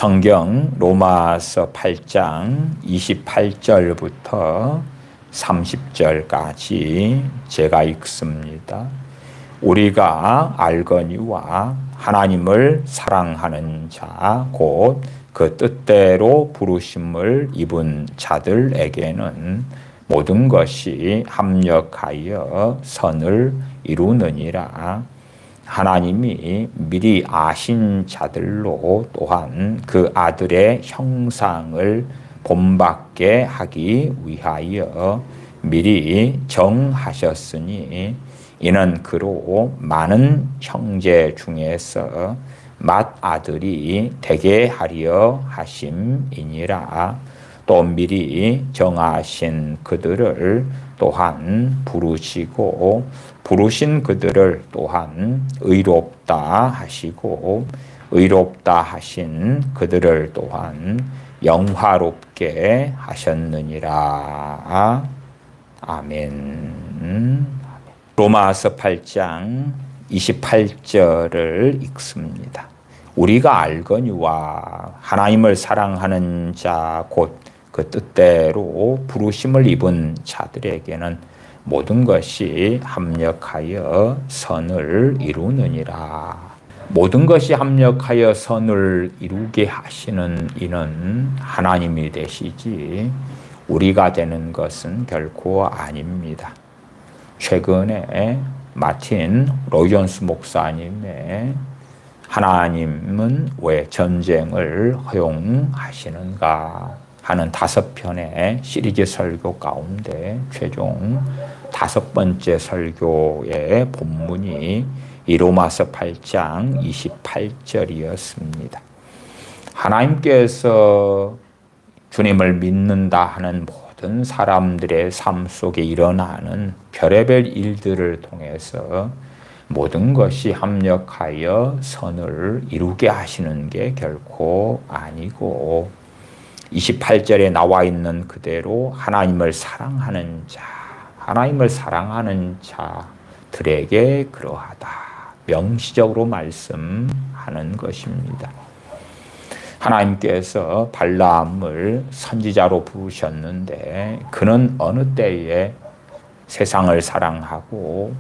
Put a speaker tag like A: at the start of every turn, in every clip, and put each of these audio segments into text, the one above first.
A: 성경 로마서 8장 28절부터 30절까지 제가 읽습니다. 우리가 알거니와 하나님을 사랑하는 자 곧 그 뜻대로 부르심을 입은 자들에게는 모든 것이 합력하여 선을 이루느니라. 하나님이 미리 아신 자들로 또한 그 아들의 형상을 본받게 하기 위하여 미리 정하셨으니 이는 그로 많은 형제 중에서 맏아들이 되게 하려 하심이니라. 또 미리 정하신 그들을 또한 부르시고 부르신 그들을 또한 의롭다 하시고 의롭다 하신 그들을 또한 영화롭게 하셨느니라. 아멘. 로마서 8장 28절을 읽습니다. 우리가 알거니와 하나님을 사랑하는 자 곧 그 뜻대로 부르심을 입은 자들에게는 모든 것이 합력하여 선을 이루느니라. 모든 것이 합력하여 선을 이루게 하시는 이는 하나님이 되시지 우리가 되는 것은 결코 아닙니다. 최근에 마틴 로이존스 목사님의 하나님은 왜 전쟁을 허용하시는가 하는 5편의 시리즈 설교 가운데 최종 5번째 설교의 본문이 이 로마서 8장 28절이었습니다. 하나님께서 주님을 믿는다 하는 모든 사람들의 삶 속에 일어나는 별의별 일들을 통해서 모든 것이 합력하여 선을 이루게 하시는 게 결코 아니고 28절에 나와 있는 그대로 하나님을 사랑하는 자들에게 그러하다. 명시적으로 말씀하는 것입니다. 하나님께서 발람을 선지자로 부르셨는데 그는 어느 때에 세상을 사랑하고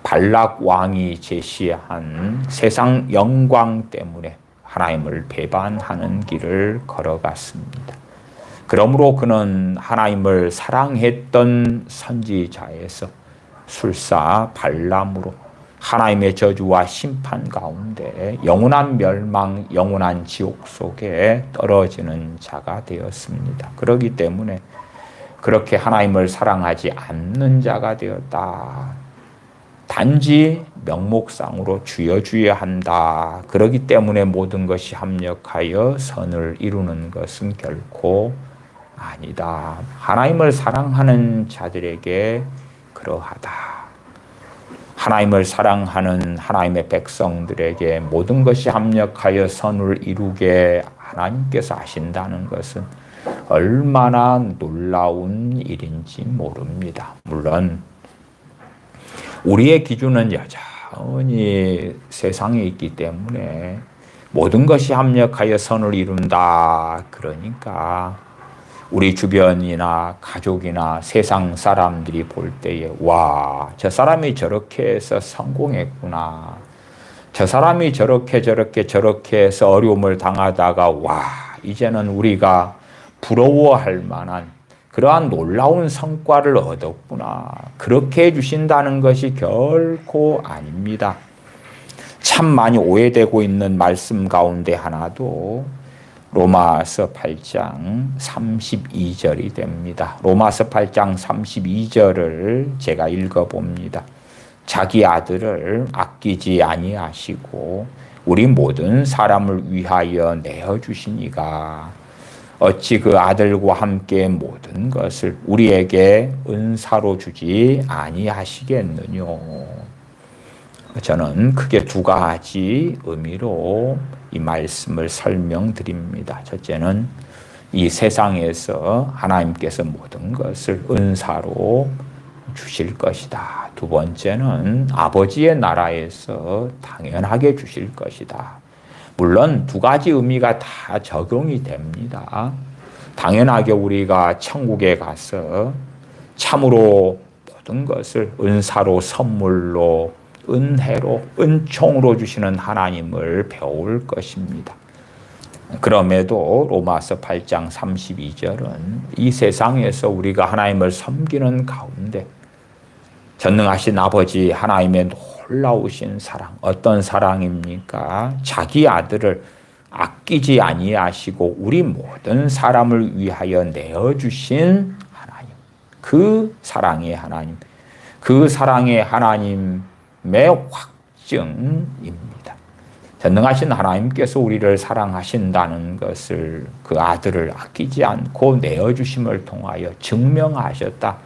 A: 발락 왕이 제시한 세상 영광 때문에 하나님을 배반하는 길을 걸어갔습니다. 그러므로 그는 하나님을 사랑했던 선지자에서 술사 발람으로 하나님의 저주와 심판 가운데 영원한 멸망, 영원한 지옥 속에 떨어지는 자가 되었습니다. 그렇기 때문에 그렇게 하나님을 사랑하지 않는 자가 되었다. 단지 명목상으로 주여주여 한다. 그렇기 때문에 모든 것이 합력하여 선을 이루는 것은 결코 아니다. 하나님을 사랑하는 자들에게 그러하다. 하나님을 사랑하는 하나님의 백성들에게 모든 것이 합력하여 선을 이루게 하나님께서 하신다는 것은 얼마나 놀라운 일인지 모릅니다. 물론 우리의 기준은 여전히 세상에 있기 때문에 모든 것이 합력하여 선을 이룬다. 그러니까 우리 주변이나 가족이나 세상 사람들이 볼 때에 와, 저 사람이 저렇게 해서 성공했구나. 저 사람이 저렇게 해서 어려움을 당하다가 와, 이제는 우리가 부러워할 만한 그러한 놀라운 성과를 얻었구나. 그렇게 해주신다는 것이 결코 아닙니다. 참 많이 오해되고 있는 말씀 가운데 하나도 로마서 8장 32절이 됩니다. 로마서 8장 32절을 제가 읽어봅니다. 자기 아들을 아끼지 아니하시고 우리 모든 사람을 위하여 내어주시니가 어찌 그 아들과 함께 모든 것을 우리에게 은사로 주지 아니하시겠느냐. 저는 크게 2가지 의미로 이 말씀을 설명드립니다. 첫째는 이 세상에서 하나님께서 모든 것을 은사로 주실 것이다. 2번째는 아버지의 나라에서 당연하게 주실 것이다. 물론 두 가지 의미가 다 적용이 됩니다. 당연하게 우리가 천국에 가서 참으로 모든 것을 은사로, 선물로, 은혜로, 은총으로 주시는 하나님을 배울 것입니다. 그럼에도 로마서 8장 32절은 이 세상에서 우리가 하나님을 섬기는 가운데 전능하신 아버지 하나님의 놀라우신 사랑, 어떤 사랑입니까? 자기 아들을 아끼지 아니하시고 우리 모든 사람을 위하여 내어주신 하나님, 그 사랑의 하나님, 그 사랑의 하나님의 확증입니다. 전능하신 하나님께서 우리를 사랑하신다는 것을 그 아들을 아끼지 않고 내어주심을 통하여 증명하셨다.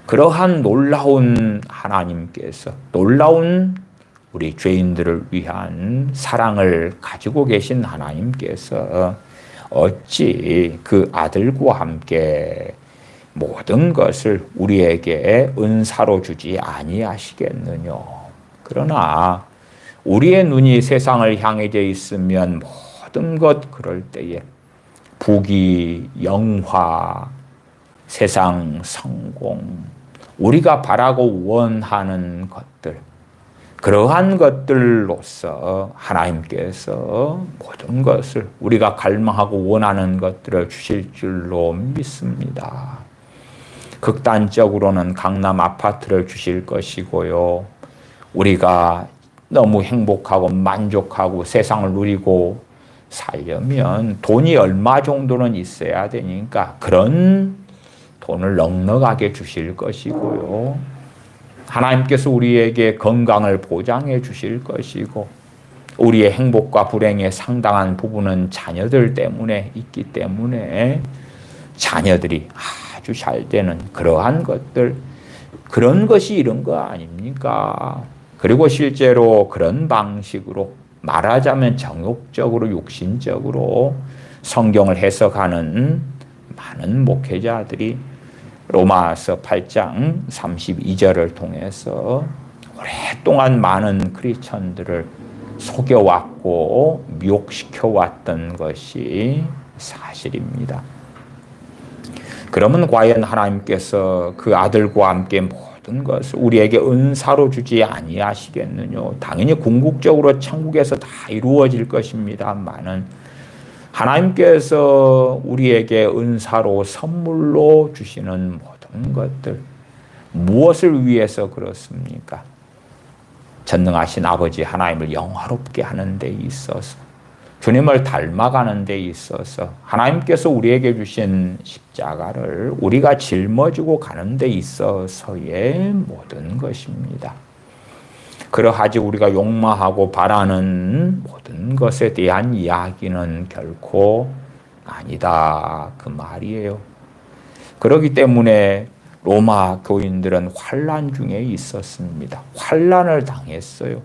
A: 그러한 놀라운 하나님께서 놀라운 우리 죄인들을 위한 사랑을 가지고 계신 하나님께서 어찌 그 아들과 함께 모든 것을 우리에게 은사로 주지 아니하시겠느냐. 그러나 우리의 눈이 세상을 향해져 있으면 모든 것 그럴 때에 부귀, 영화, 세상 성공, 우리가 바라고 원하는 것들, 그러한 것들로서 하나님께서 모든 것을 우리가 갈망하고 원하는 것들을 주실 줄로 믿습니다. 극단적으로는 강남 아파트를 주실 것이고요. 우리가 너무 행복하고 만족하고 세상을 누리고 살려면 돈이 얼마 정도는 있어야 되니까 그런 돈을 넉넉하게 주실 것이고요. 하나님께서 우리에게 건강을 보장해 주실 것이고 우리의 행복과 불행의 상당한 부분은 자녀들 때문에 있기 때문에 자녀들이 아주 잘 되는 그러한 것들, 그런 것이 이런 거 아닙니까? 그리고 실제로 그런 방식으로 말하자면 정욕적으로 육신적으로 성경을 해석하는 많은 목회자들이 로마서 8장 32절을 통해서 오랫동안 많은 크리스천들을 속여왔고 미혹시켜왔던 것이 사실입니다. 그러면 과연 하나님께서 그 아들과 함께 모든 것을 우리에게 은사로 주지 아니하시겠느냐? 당연히 궁극적으로 천국에서 다 이루어질 것입니다만은 하나님께서 우리에게 은사로 선물로 주시는 모든 것들 무엇을 위해서 그렇습니까? 전능하신 아버지 하나님을 영화롭게 하는 데 있어서 주님을 닮아가는 데 있어서 하나님께서 우리에게 주신 십자가를 우리가 짊어지고 가는 데 있어서의 모든 것입니다. 그러하지 우리가 욕망하고 바라는 모든 것에 대한 이야기는 결코 아니다. 그 말이에요. 그렇기 때문에 로마 교인들은 환난 중에 있었습니다. 환난을 당했어요.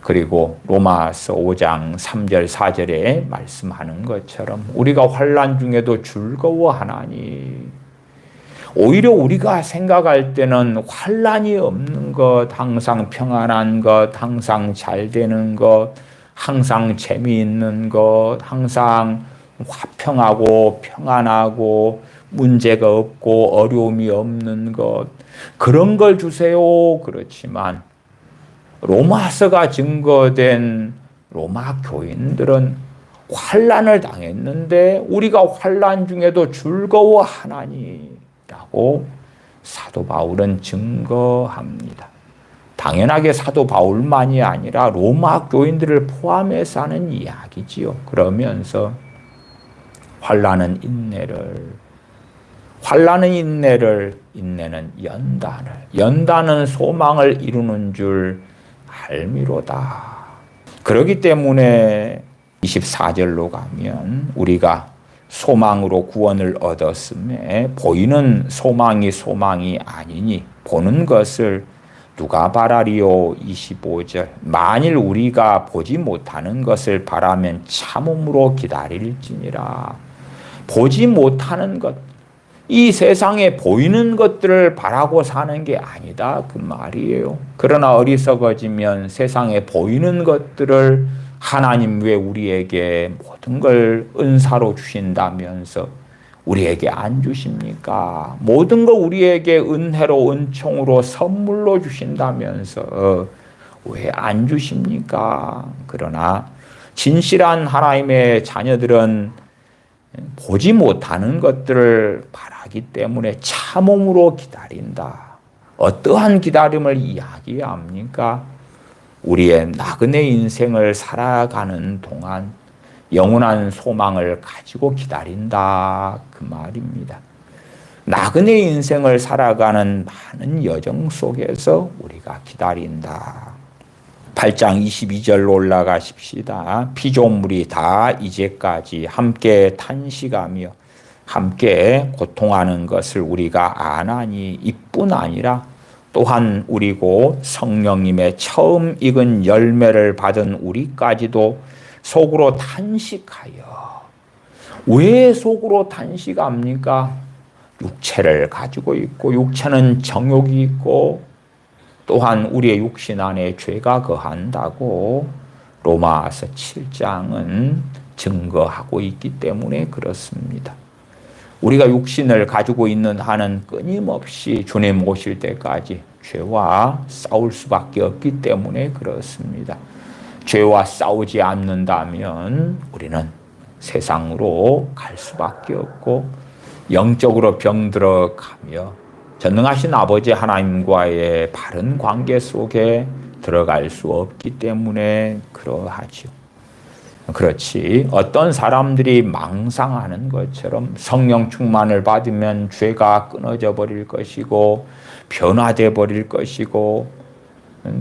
A: 그리고 로마서 5장 3절 4절에 말씀하는 것처럼 우리가 환난 중에도 즐거워하나니, 오히려 우리가 생각할 때는 환난이 없는 것, 항상 평안한 것, 항상 잘 되는 것, 항상 재미있는 것, 항상 화평하고 평안하고 문제가 없고 어려움이 없는 것, 그런 걸 주세요. 그렇지만 로마서가 증거된 로마 교인들은 환난을 당했는데 우리가 환난 중에도 즐거워하나니 라고 사도 바울은 증거합니다. 당연하게 사도 바울만이 아니라 로마 교인들을 포함해서 하는 이야기지요. 그러면서 환난은 인내를, 인내는 연단은 소망을 이루는 줄 알미로다. 그렇기 때문에 24절로 가면 우리가 소망으로 구원을 얻었음에 보이는 소망이 아니니 보는 것을 누가 바라리요. 25절 만일 우리가 보지 못하는 것을 바라면 참음으로 기다릴지니라. 보지 못하는 것, 이 세상에 보이는 것들을 바라고 사는 게 아니다. 그 말이에요. 그러나 어리석어지면 세상에 보이는 것들을 하나님 왜 우리에게 모든 걸 은사로 주신다면서 우리에게 안 주십니까? 모든 거 우리에게 은혜로 은총으로 선물로 주신다면서 왜 안 주십니까? 그러나 진실한 하나님의 자녀들은 보지 못하는 것들을 바라기 때문에 참음으로 기다린다. 어떠한 기다림을 이야기합니까? 우리의 나그네 인생을 살아가는 동안 영원한 소망을 가지고 기다린다. 그 말입니다. 나그네 인생을 살아가는 많은 여정 속에서 우리가 기다린다. 8장 22절로 올라가십시다. 피조물이 다 이제까지 함께 탄식하며 함께 고통하는 것을 우리가 아나니 이뿐 아니라 또한 우리고 성령님의 처음 익은 열매를 받은 우리까지도 속으로 탄식하여. 왜 속으로 탄식합니까? 육체를 가지고 있고 육체는 정욕이 있고 또한 우리의 육신 안에 죄가 거한다고 로마서 7장은 증거하고 있기 때문에 그렇습니다. 우리가 육신을 가지고 있는 한은 끊임없이 주님 오실 때까지 죄와 싸울 수밖에 없기 때문에 그렇습니다. 죄와 싸우지 않는다면 우리는 세상으로 갈 수밖에 없고 영적으로 병들어 가며 전능하신 아버지 하나님과의 바른 관계 속에 들어갈 수 없기 때문에 그러하죠. 그렇지 어떤 사람들이 망상하는 것처럼 성령 충만을 받으면 죄가 끊어져 버릴 것이고 변화돼 버릴 것이고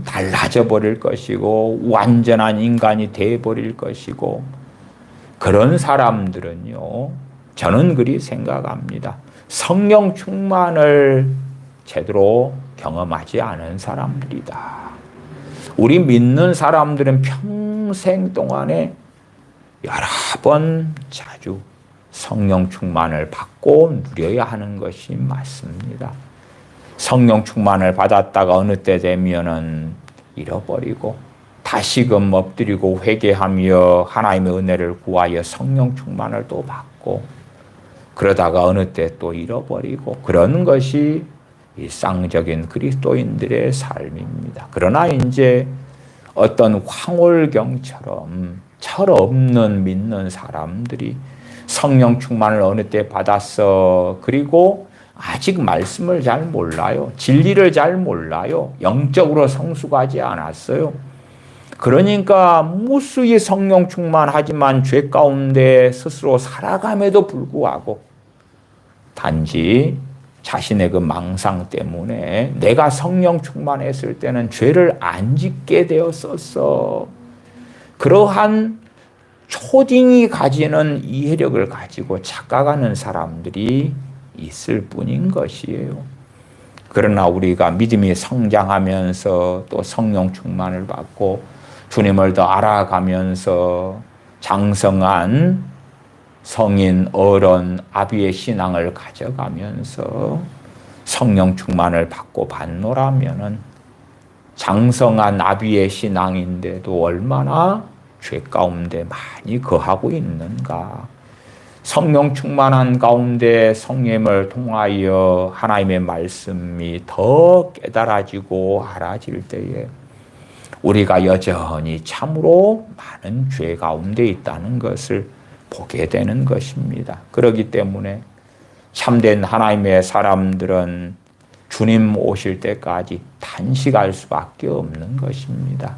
A: 달라져 버릴 것이고 완전한 인간이 돼 버릴 것이고 그런 사람들은요, 저는 그리 생각합니다. 성령 충만을 제대로 경험하지 않은 사람들이다. 우리 믿는 사람들은 평생 동안에 여러 번 자주 성령 충만을 받고 누려야 하는 것이 맞습니다. 성령 충만을 받았다가 어느 때 되면은 잃어버리고 다시금 엎드리고 회개하며 하나님의 은혜를 구하여 성령 충만을 또 받고 그러다가 어느 때 또 잃어버리고 그런 것이 일상적인 그리스도인들의 삶입니다. 그러나 이제 어떤 황홀경처럼 철없는 믿는 사람들이 성령 충만을 어느 때 받았어. 그리고 아직 말씀을 잘 몰라요. 진리를 잘 몰라요. 영적으로 성숙하지 않았어요. 그러니까 무수히 성령 충만하지만 죄 가운데 스스로 살아감에도 불구하고 단지 자신의 그 망상 때문에 내가 성령 충만했을 때는 죄를 안 짓게 되었었어. 그러한 초딩이 가지는 이해력을 가지고 착각하는 사람들이 있을 뿐인 것이에요. 그러나 우리가 믿음이 성장하면서 또 성령 충만을 받고 주님을 더 알아가면서 장성한 성인, 어른, 아비의 신앙을 가져가면서 성령 충만을 받고 받노라면은 장성한 아비의 신앙인데도 얼마나 죄 가운데 많이 거하고 있는가. 성령 충만한 가운데 성령을 통하여 하나님의 말씀이 더 깨달아지고 알아질 때에 우리가 여전히 참으로 많은 죄 가운데 있다는 것을 보게 되는 것입니다. 그렇기 때문에 참된 하나님의 사람들은 주님 오실 때까지 탄식할 수밖에 없는 것입니다.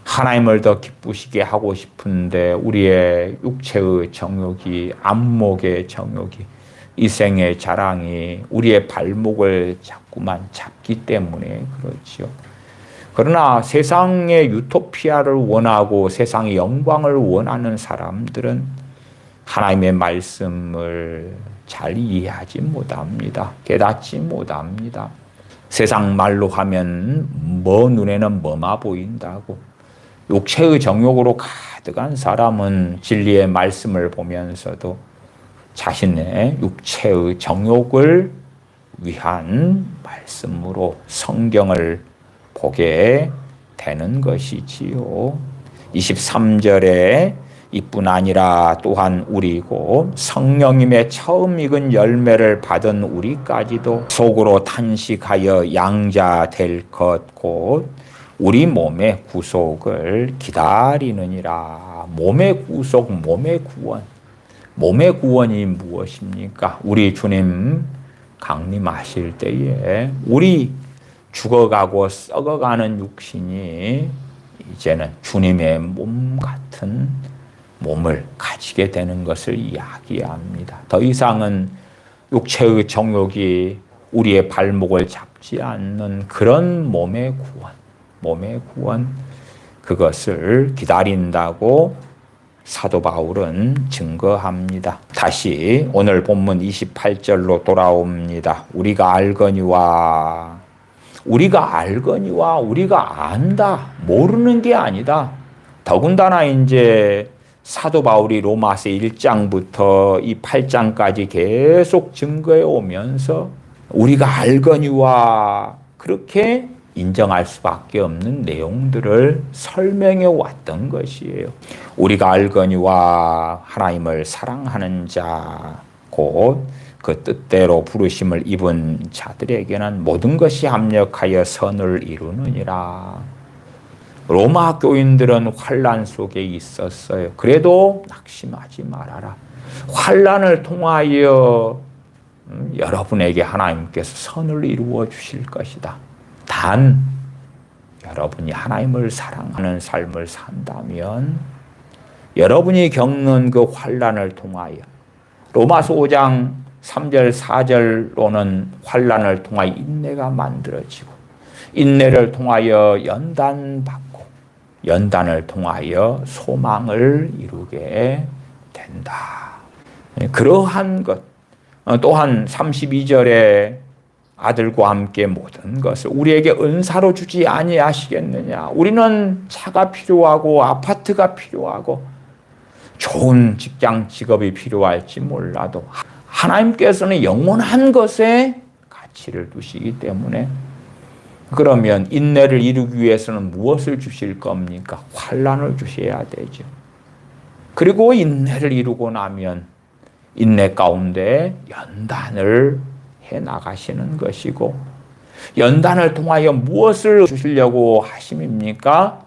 A: 하나님을 더 기쁘시게 하고 싶은데 우리의 육체의 정욕이, 안목의 정욕이, 이생의 자랑이 우리의 발목을 자꾸만 잡기 때문에 그렇지요. 그러나 세상의 유토피아를 원하고 세상의 영광을 원하는 사람들은 하나님의 말씀을 잘 이해하지 못합니다. 깨닫지 못합니다. 세상 말로 하면 눈에는 뭐마 보인다고. 육체의 정욕으로 가득한 사람은 진리의 말씀을 보면서도 자신의 육체의 정욕을 위한 말씀으로 성경을 보게 되는 것이지요. 23절에 이뿐 아니라 또한 우리고 성령님의 처음 익은 열매를 받은 우리까지도 속으로 탄식하여 양자 될 것 곧 우리 몸의 구속을 기다리느니라. 몸의 구속, 몸의 구원. 몸의 구원이 무엇입니까? 우리 주님 강림하실 때에 우리 죽어가고 썩어가는 육신이 이제는 주님의 몸 같은 몸을 가지게 되는 것을 이야기합니다. 더 이상은 육체의 정욕이 우리의 발목을 잡지 않는 그런 몸의 구원, 그것을 기다린다고 사도 바울은 증거합니다. 다시 오늘 본문 28절로 돌아옵니다. 우리가 알거니와 우리가 안다. 모르는 게 아니다. 더군다나 이제 사도 바울이 로마서 1장부터 이 8장까지 계속 증거해 오면서 우리가 알거니와 그렇게 인정할 수밖에 없는 내용들을 설명해 왔던 것이에요. 우리가 알거니와 하나님을 사랑하는 자, 곧 그 뜻대로 부르심을 입은 자들에게는 모든 것이 합력하여 선을 이루느니라. 로마 교인들은 환난 속에 있었어요. 그래도 낙심하지 말아라. 환난을 통하여 여러분에게 하나님께서 선을 이루어 주실 것이다. 단 여러분이 하나님을 사랑하는 삶을 산다면 여러분이 겪는 그 환난을 통하여 로마서 5장 3절 4절로는 환난을 통하여 인내가 만들어지고 인내를 통하여 연단받고 연단을 통하여 소망을 이루게 된다. 그러한 것 또한 32절에 아들과 함께 모든 것을 우리에게 은사로 주지 아니하시겠느냐. 우리는 차가 필요하고 아파트가 필요하고 좋은 직장 직업이 필요할지 몰라도 하나님께서는 영원한 것에 가치를 두시기 때문에 그러면 인내를 이루기 위해서는 무엇을 주실 겁니까? 환난을 주셔야 되죠. 그리고 인내를 이루고 나면 인내 가운데 연단을 해 나가시는 것이고 연단을 통하여 무엇을 주시려고 하심입니까?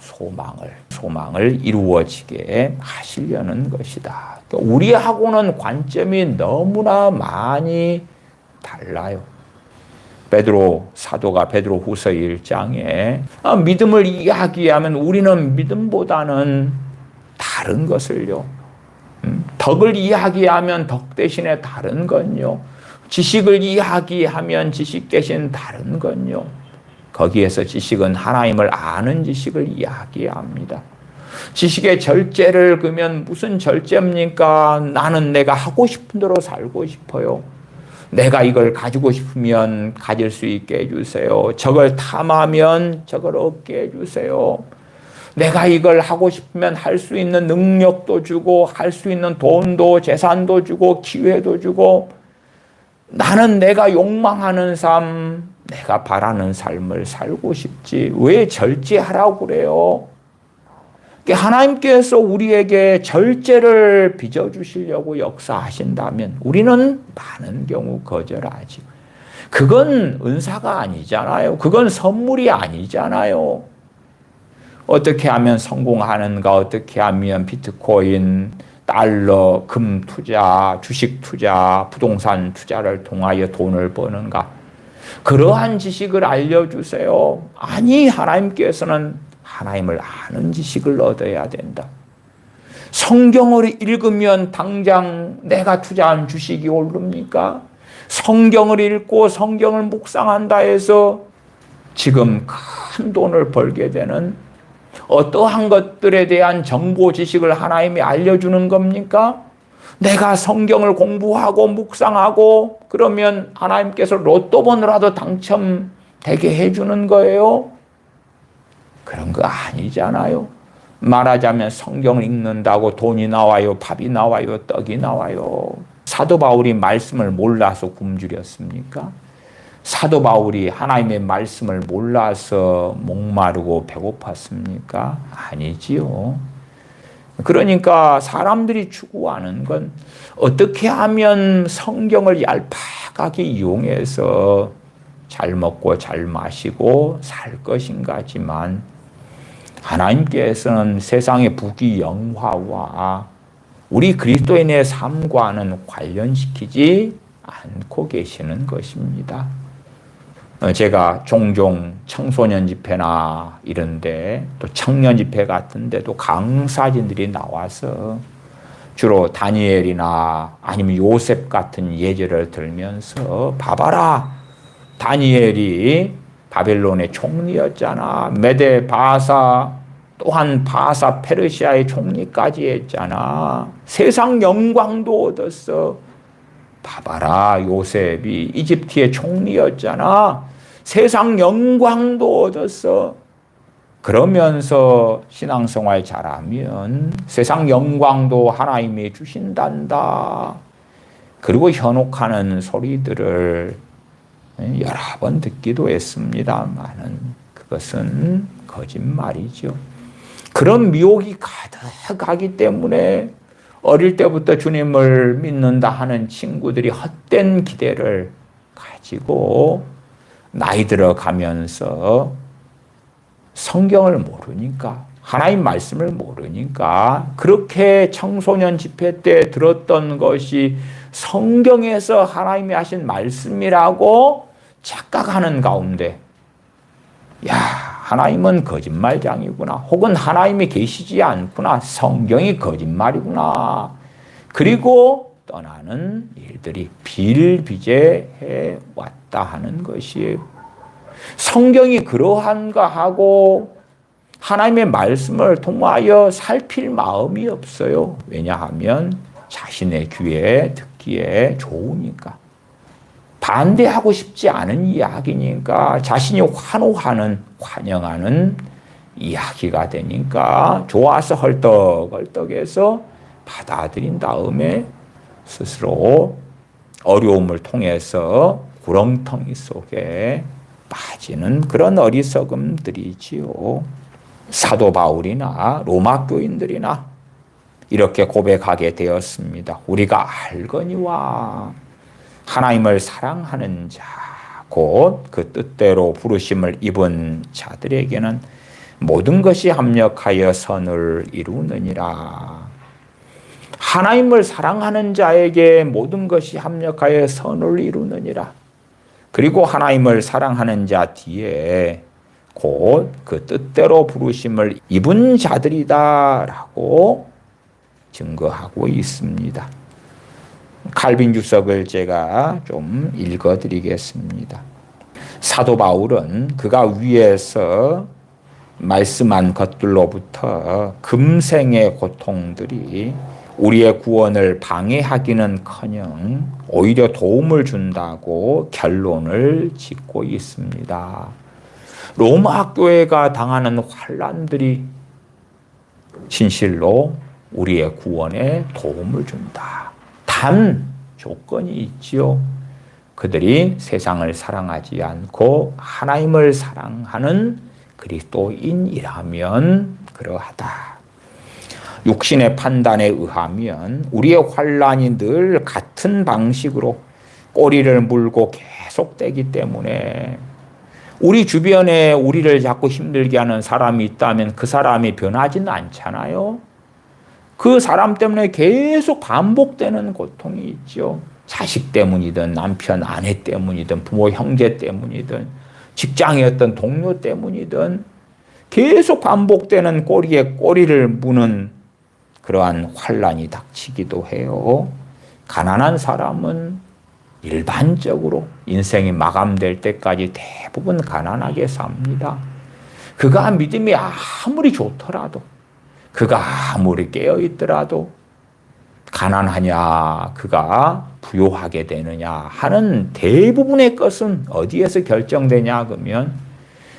A: 소망을 이루어지게 하시려는 것이다. 우리하고는 관점이 너무나 많이 달라요. 사도가 베드로 후서 1장에 믿음을 이야기하면 우리는 믿음보다는 다른 것을요. 덕을 이야기하면 덕 대신에 다른 건요. 지식을 이야기하면 지식 대신 다른 건요. 거기에서 지식은 하나님을 아는 지식을 이야기합니다. 지식의 절제를 그러면 무슨 절제입니까? 나는 내가 하고 싶은 대로 살고 싶어요. 내가 이걸 가지고 싶으면 가질 수 있게 해주세요. 저걸 탐하면 저걸 얻게 해주세요. 내가 이걸 하고 싶으면 할 수 있는 능력도 주고 할 수 있는 돈도 재산도 주고 기회도 주고 나는 내가 욕망하는 삶, 내가 바라는 삶을 살고 싶지. 왜 절제하라고 그래요? 하나님께서 우리에게 절제를 빚어주시려고 역사하신다면 우리는 많은 경우 거절하지. 그건 은사가 아니잖아요. 그건 선물이 아니잖아요. 어떻게 하면 성공하는가? 어떻게 하면 비트코인, 달러, 금 투자, 주식 투자, 부동산 투자를 통하여 돈을 버는가? 그러한 지식을 알려주세요. 아니, 하나님께서는 하나님을 아는 지식을 얻어야 된다. 성경을 읽으면 당장 내가 투자한 주식이 오릅니까? 성경을 읽고 성경을 묵상한다 해서 지금 큰 돈을 벌게 되는 어떠한 것들에 대한 정보 지식을 하나님이 알려주는 겁니까? 내가 성경을 공부하고 묵상하고 그러면 하나님께서 로또 번호라도 당첨되게 해주는 거예요? 그런 거 아니잖아요. 말하자면 성경을 읽는다고 돈이 나와요, 밥이 나와요, 떡이 나와요. 사도 바울이 말씀을 몰라서 굶주렸습니까? 사도 바울이 하나님의 말씀을 몰라서 목마르고 배고팠습니까? 아니지요. 그러니까 사람들이 추구하는 건 어떻게 하면 성경을 얄팍하게 이용해서 잘 먹고 잘 마시고 살 것인가지만, 하나님께서는 세상의 부귀영화와 우리 그리스도인의 삶과는 관련시키지 않고 계시는 것입니다. 제가 종종 청소년 집회나 이런데 또 청년 집회 같은 데도 강사진들이 나와서 주로 다니엘이나 아니면 요셉 같은 예제를 들면서, 봐봐라, 다니엘이 바벨론의 총리였잖아. 메데 바사, 또한 바사 페르시아의 총리까지 했잖아. 세상 영광도 얻었어. 봐봐라, 요셉이 이집트의 총리였잖아. 세상 영광도 얻었어. 그러면서 신앙생활 잘하면 세상 영광도 하나님이 주신단다. 그리고 현혹하는 소리들을 여러 번 듣기도 했습니다만은 그것은 거짓말이죠. 그런 미혹이 가득하기 때문에 어릴 때부터 주님을 믿는다 하는 친구들이 헛된 기대를 가지고 나이 들어가면서 성경을 모르니까, 하나님 말씀을 모르니까 그렇게 청소년 집회 때 들었던 것이 성경에서 하나님이 하신 말씀이라고 착각하는 가운데, 야, 하나님은 거짓말장이구나, 혹은 하나님이 계시지 않구나, 성경이 거짓말이구나, 그리고 떠나는 일들이 비일비재해 왔다 하는 것이에요. 성경이 그러한가 하고 하나님의 말씀을 통하여 살필 마음이 없어요. 왜냐하면 자신의 귀에 듣기에 좋으니까, 반대하고 싶지 않은 이야기니까, 자신이 환호하는, 환영하는 이야기가 되니까 좋아서 헐떡헐떡해서 받아들인 다음에 스스로 어려움을 통해서 구렁텅이 속에 빠지는 그런 어리석음들이지요. 사도 바울이나 로마 교인들이나 이렇게 고백하게 되었습니다. 우리가 알거니와 하나님을 사랑하는 자, 곧 그 뜻대로 부르심을 입은 자들에게는 모든 것이 합력하여 선을 이루느니라. 하나님을 사랑하는 자에게 모든 것이 합력하여 선을 이루느니라. 그리고 하나님을 사랑하는 자 뒤에 곧 그 뜻대로 부르심을 입은 자들이다라고 증거하고 있습니다. 칼빈 주석을 제가 좀 읽어드리겠습니다. 사도 바울은 그가 위에서 말씀한 것들로부터 금생의 고통들이 우리의 구원을 방해하기는커녕 오히려 도움을 준다고 결론을 짓고 있습니다. 로마 교회가 당하는 환난들이 진실로 우리의 구원에 도움을 준다. 단 조건이 있지요. 그들이 세상을 사랑하지 않고 하나님을 사랑하는 그리스도인이라면 그러하다. 육신의 판단에 의하면 우리의 환난이 늘 같은 방식으로 꼬리를 물고 계속되기 때문에, 우리 주변에 우리를 자꾸 힘들게 하는 사람이 있다면 그 사람이 변하지는 않잖아요. 그 사람 때문에 계속 반복되는 고통이 있죠. 자식 때문이든 남편, 아내 때문이든 부모, 형제 때문이든 직장의 어떤 동료 때문이든 계속 반복되는 꼬리에 꼬리를 무는 그러한 환난이 닥치기도 해요. 가난한 사람은 일반적으로 인생이 마감될 때까지 대부분 가난하게 삽니다. 그가 믿음이 아무리 좋더라도, 그가 아무리 깨어있더라도 가난하냐, 그가 부요하게 되느냐 하는 대부분의 것은 어디에서 결정되냐 그러면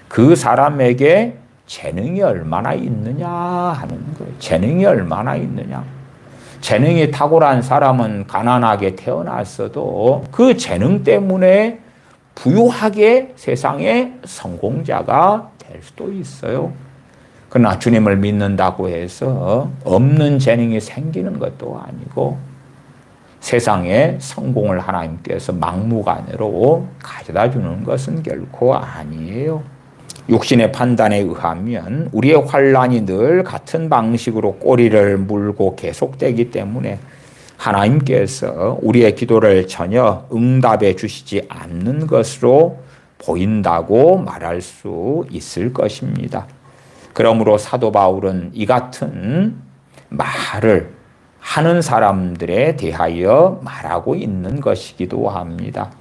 A: 그 사람에게 재능이 얼마나 있느냐 하는 거예요. 재능이 얼마나 있느냐. 재능이 탁월한 사람은 가난하게 태어났어도 그 재능 때문에 부유하게 세상의 성공자가 될 수도 있어요. 그러나 주님을 믿는다고 해서 없는 재능이 생기는 것도 아니고 세상에 성공을 하나님께서 막무가내로 가져다 주는 것은 결코 아니에요. 육신의 판단에 의하면 우리의 환난이 늘 같은 방식으로 꼬리를 물고 계속되기 때문에 하나님께서 우리의 기도를 전혀 응답해 주시지 않는 것으로 보인다고 말할 수 있을 것입니다. 그러므로 사도 바울은 이 같은 말을 하는 사람들에 대하여 말하고 있는 것이기도 합니다.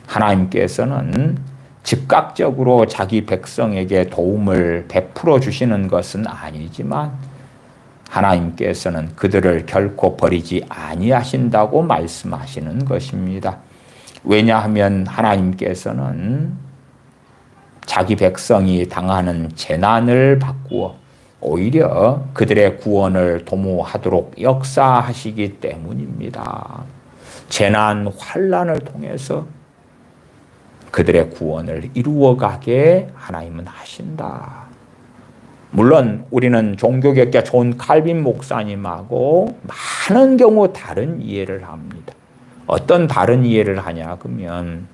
A: 하나님께서는 즉각적으로 자기 백성에게 도움을 베풀어 주시는 것은 아니지만 하나님께서는 그들을 결코 버리지 아니하신다고 말씀하시는 것입니다. 왜냐하면 하나님께서는 자기 백성이 당하는 재난을 바꾸어 오히려 그들의 구원을 도모하도록 역사하시기 때문입니다. 재난, 환난을 통해서 그들의 구원을 이루어가게 하나님은 하신다. 물론 우리는 종교개혁자 존 칼빈 목사님하고 많은 경우 다른 이해를 합니다. 어떤 다른 이해를 하냐 그러면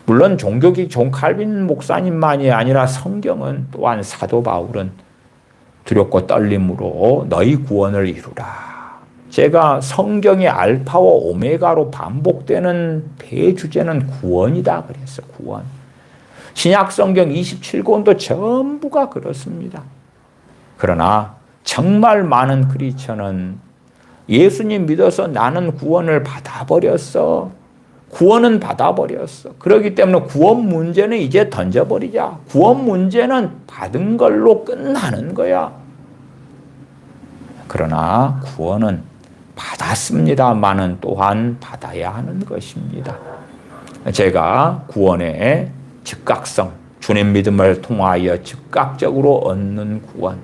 A: 물론 종교개혁 존 칼빈 목사님만이 아니라 성경은 또한 사도 바울은 두렵고 떨림으로 너희 구원을 이루라. 제가 성경의 알파와 오메가로 반복되는 대주제는 구원이다 그랬어. 구원. 신약 성경 27권도 전부가 그렇습니다. 그러나 정말 많은 크리스천은 예수님 믿어서 나는 구원을 받아버렸어. 구원은 받아버렸어. 그렇기 때문에 구원 문제는 이제 던져버리자. 구원 문제는 받은 걸로 끝나는 거야. 그러나 구원은 받았습니다만은 또한 받아야 하는 것입니다. 제가 구원의 즉각성, 주님 믿음을 통하여 즉각적으로 얻는 구원,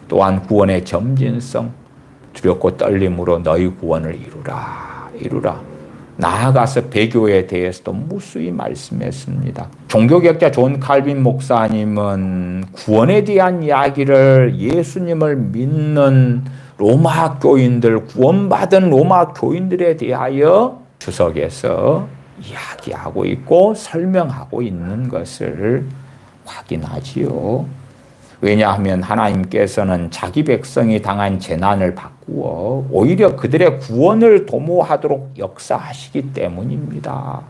A: 또한 구원의 점진성, 두렵고 떨림으로 너희 구원을 이루라. 나아가서 배교에 대해서도 무수히 말씀했습니다. 종교개혁자 존 칼빈 목사님은 구원에 대한 이야기를 예수님을 믿는 로마 교인들, 구원받은 로마 교인들에 대하여 주석에서 이야기하고 있고 설명하고 있는 것을 확인하지요. 왜냐하면 하나님께서는 자기 백성이 당한 재난을 바꾸어 오히려 그들의 구원을 도모하도록 역사하시기 때문입니다.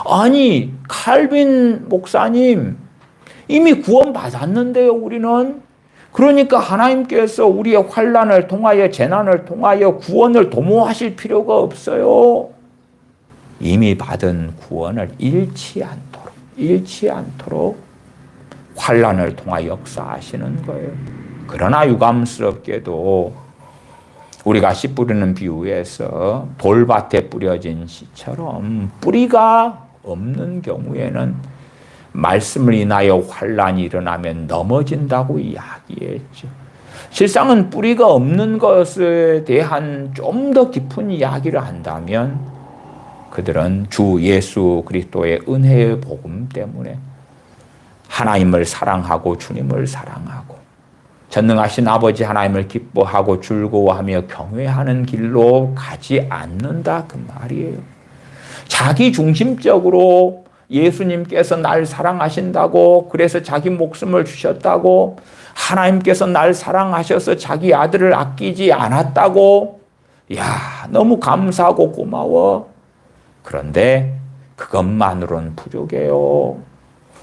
A: 아니, 칼빈 목사님, 이미 구원받았는데요, 우리는. 그러니까 하나님께서 우리의 환난을 통하여 재난을 통하여 구원을 도모하실 필요가 없어요. 이미 받은 구원을 잃지 않도록 환난을 통하여 역사하시는 거예요. 그러나 유감스럽게도 우리가 씨 뿌리는 비유에서 돌밭에 뿌려진 씨처럼 뿌리가 없는 경우에는 말씀을 인하여 환난이 일어나면 넘어진다고 이야기했죠. 실상은 뿌리가 없는 것에 대한 좀 더 깊은 이야기를 한다면 그들은 주 예수 그리스도의 은혜의 복음 때문에 하나님을 사랑하고 주님을 사랑하고 전능하신 아버지 하나님을 기뻐하고 즐거워하며 경외하는 길로 가지 않는다 그 말이에요. 자기 중심적으로 예수님께서 날 사랑하신다고 그래서 자기 목숨을 주셨다고 하나님께서 날 사랑하셔서 자기 아들을 아끼지 않았다고 너무 감사하고 고마워. 그런데 그것만으로는 부족해요.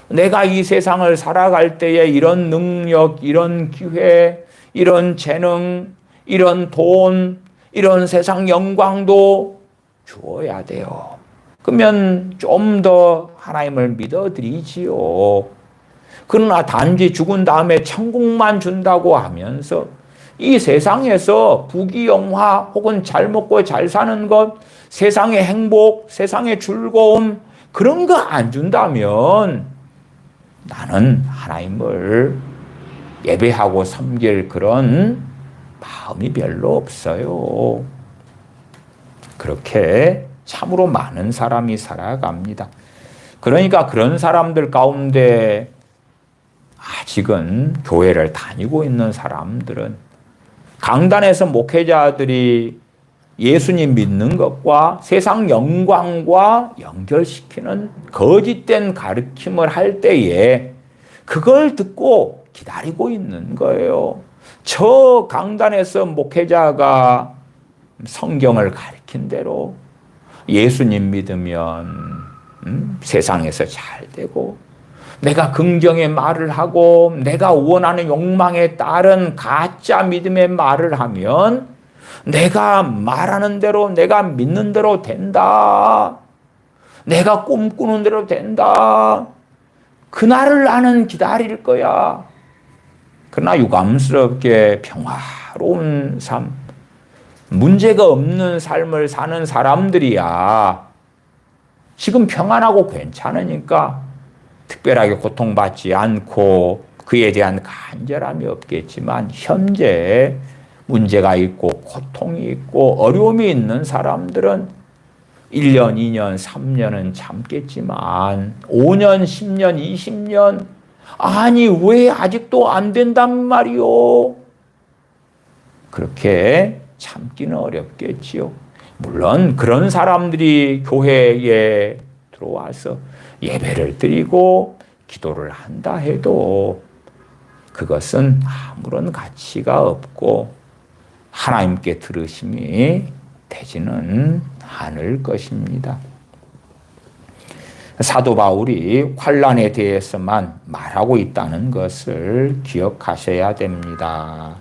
A: 내가 이 세상을 살아갈 때에 이런 능력, 이런 기회, 이런 재능, 이런 돈, 이런 세상 영광도 주어야 돼요. 그러면 좀 더 하나님을 믿어드리지요. 그러나 단지 죽은 다음에 천국만 준다고 하면서 이 세상에서 부귀영화 혹은 잘 먹고 잘 사는 것, 세상의 행복, 세상의 즐거움 그런 거 안 준다면 나는 하나님을 예배하고 섬길 그런 마음이 별로 없어요. 그렇게 참으로 많은 사람이 살아갑니다. 그러니까 그런 사람들 가운데 아직은 교회를 다니고 있는 사람들은 강단에서 목회자들이 예수님 믿는 것과 세상 영광과 연결시키는 거짓된 가르침을 할 때에 그걸 듣고 기다리고 있는 거예요. 저 강단에서 목회자가 성경을 가르친 대로 예수님 믿으면 세상에서 잘 되고, 내가 긍정의 말을 하고 내가 원하는 욕망에 따른 가짜 믿음의 말을 하면 내가 말하는 대로, 내가 믿는 대로 된다. 내가 꿈꾸는 대로 된다. 그날을 나는 기다릴 거야. 그러나 유감스럽게 평화로운 삶, 문제가 없는 삶을 사는 사람들이야 지금 평안하고 괜찮으니까 특별하게 고통받지 않고 그에 대한 간절함이 없겠지만, 현재 문제가 있고 고통이 있고 어려움이 있는 사람들은 1년, 2년, 3년은 참겠지만 5년, 10년, 20년, 아니 왜 아직도 안 된단 말이오? 그렇게 참기는 어렵겠지요. 물론 그런 사람들이 교회에 들어와서 예배를 드리고 기도를 한다 해도 그것은 아무런 가치가 없고 하나님께 들으심이 되지는 않을 것입니다. 사도 바울이 환난에 대해서만 말하고 있다는 것을 기억하셔야 됩니다.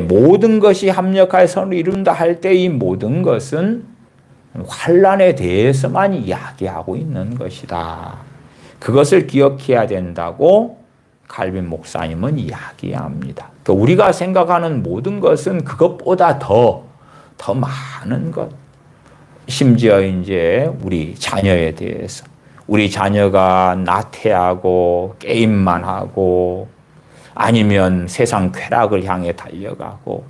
A: 모든 것이 합력하여 선을 이룬다 할 때 이 모든 것은 환난에 대해서만 이야기하고 있는 것이다. 그것을 기억해야 된다고 칼빈 목사님은 이야기합니다. 우리가 생각하는 모든 것은 그것보다 더 많은 것. 심지어 이제 우리 자녀에 대해서, 우리 자녀가 나태하고 게임만 하고 아니면 세상 쾌락을 향해 달려가고,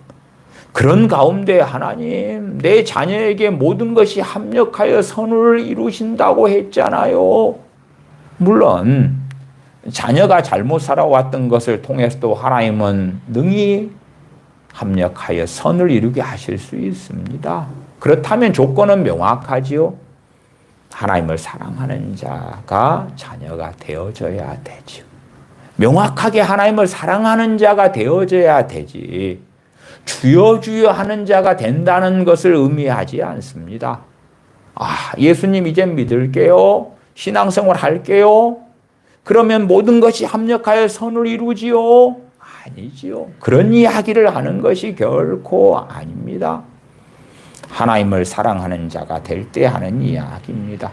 A: 그런 가운데 하나님 내 자녀에게 모든 것이 합력하여 선을 이루신다고 했잖아요. 물론 자녀가 잘못 살아왔던 것을 통해서도 하나님은 능히 합력하여 선을 이루게 하실 수 있습니다. 그렇다면 조건은 명확하지요. 하나님을 사랑하는 자가 자녀가 되어져야 되지요. 명확하게 하나님을 사랑하는 자가 되어져야 되지, 주여 주여 하는 자가 된다는 것을 의미하지 않습니다. 예수님 이제 믿을게요. 신앙생활 할게요. 그러면 모든 것이 합력하여 선을 이루지요? 아니지요. 그런 이야기를 하는 것이 결코 아닙니다. 하나님을 사랑하는 자가 될 때 하는 이야기입니다.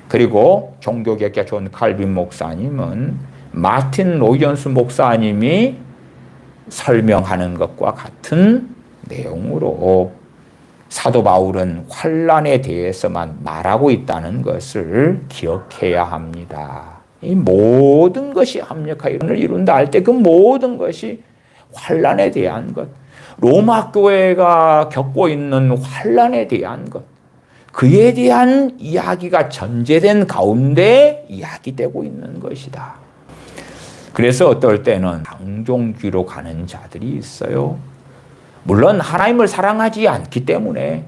A: 그리고 종교개혁가 존 칼빈 목사님은 마틴 로이언스 목사님이 설명하는 것과 같은 내용으로 사도 바울은 환난에 대해서만 말하고 있다는 것을 기억해야 합니다. 이 모든 것이 합력하여 선을 이룬다 할 때 그 모든 것이 환난에 대한 것, 로마 교회가 겪고 있는 환난에 대한 것, 그에 대한 이야기가 전제된 가운데 이야기되고 있는 것이다. 그래서 어떨 때는 방종귀로 가는 자들이 있어요. 물론 하나님을 사랑하지 않기 때문에